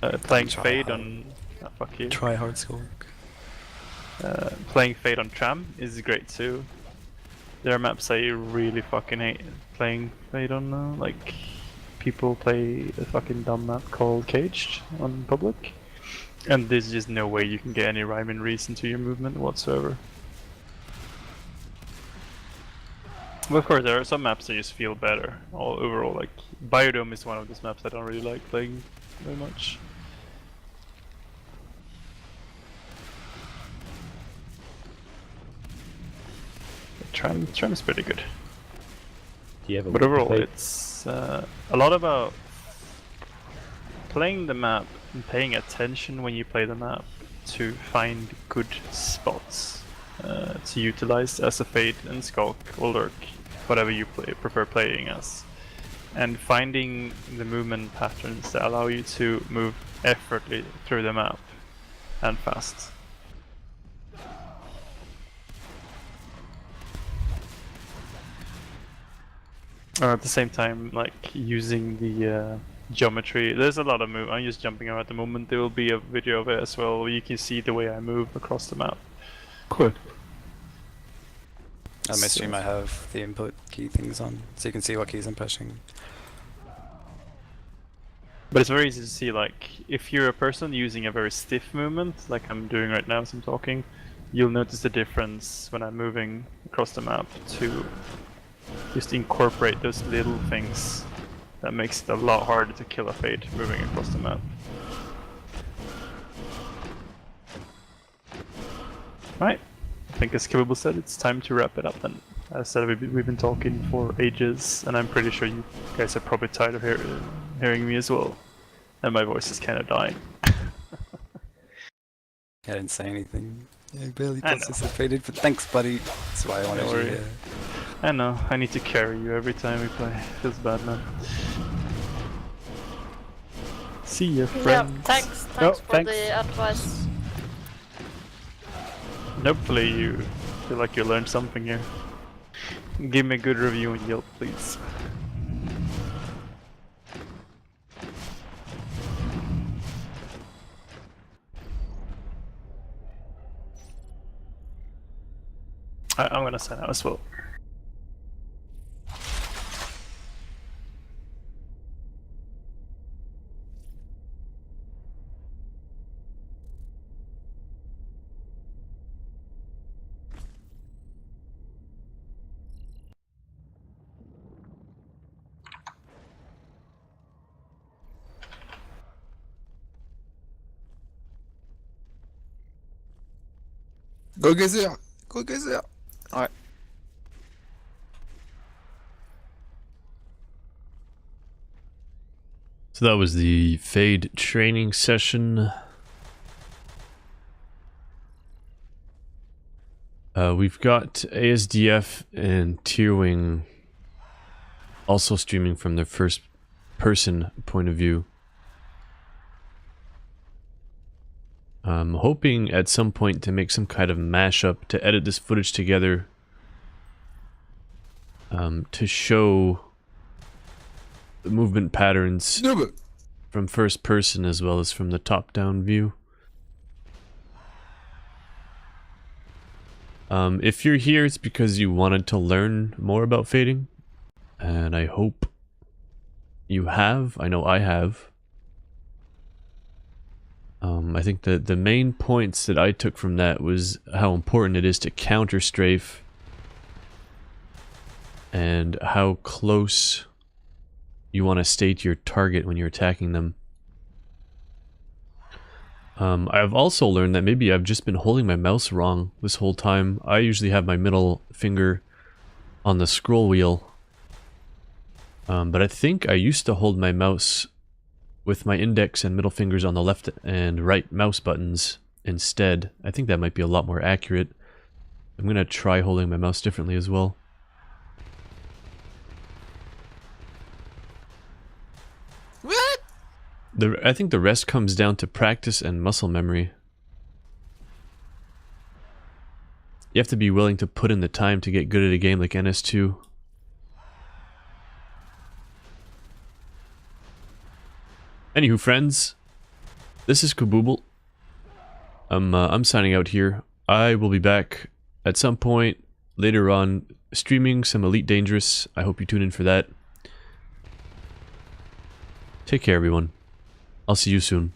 Playing Fade on... Oh, fuck you. Try hard skulk. Playing Fade on Tram is great too. There are maps I really fucking hate playing Fade on now, like people play a fucking dumb map called Caged on public. And there's just no way you can get any rhyme and reason to your movement whatsoever. But of course, there are some maps that just feel better all overall. Like Biodome is one of those maps I don't really like playing very much. Tram is pretty good. But overall, it's a lot about playing the map and paying attention when you play the map to find good spots to utilize as a Fade and Skulk or Lurk, whatever you prefer playing as. And finding the movement patterns that allow you to move effortlessly through the map and fast. At the same time, like using the geometry. There's a lot of move. I'm just jumping around at the moment. There will be a video of it as well where you can see the way I move across the map. Cool. On my stream I have the input key things on, so you can see what keys I'm pushing. But it's very easy to see, like, if you're a person using a very stiff movement, like I'm doing right now as I'm talking, you'll notice the difference when I'm moving across the map to just incorporate those little things that makes it a lot harder to kill a Fade moving across the map. Right, I think as Kibble said, it's time to wrap it up then. As I said, we've been talking for ages, and I'm pretty sure you guys are probably tired of hearing me as well. And my voice is kind of dying. I didn't say anything. I barely participated, but thanks, buddy. That's why I wanted you here. I know, I need to carry you every time we play. Feels bad, man. See ya, friends. Yeah, thanks for the advice. And hopefully you feel like you learned something here. Give me a good review on Yelp, please. I'm gonna sign out as well. Go Geyser! Go Geyser! Ouais. So that was the Fade training session. We've got ASDF and Tyrwing also streaming from their first person point of view. I'm hoping at some point to make some kind of mashup to edit this footage together to show the movement patterns from first person as well as from the top-down view. If you're here, it's because you wanted to learn more about fading, and I hope you have. I know I have. I think that the main points that I took from that was how important it is to counter strafe and how close you want to stay to your target when you're attacking them. I've also learned that maybe I've just been holding my mouse wrong this whole time. I usually have my middle finger on the scroll wheel, but I think I used to hold my mouse with my index and middle fingers on the left and right mouse buttons instead. I think that might be a lot more accurate. I'm gonna try holding my mouse differently as well. What? I think the rest comes down to practice and muscle memory. You have to be willing to put in the time to get good at a game like NS2. Anywho, friends, this is Kabooble. I'm signing out here. I will be back at some point later on streaming some Elite Dangerous. I hope you tune in for that. Take care, everyone. I'll see you soon.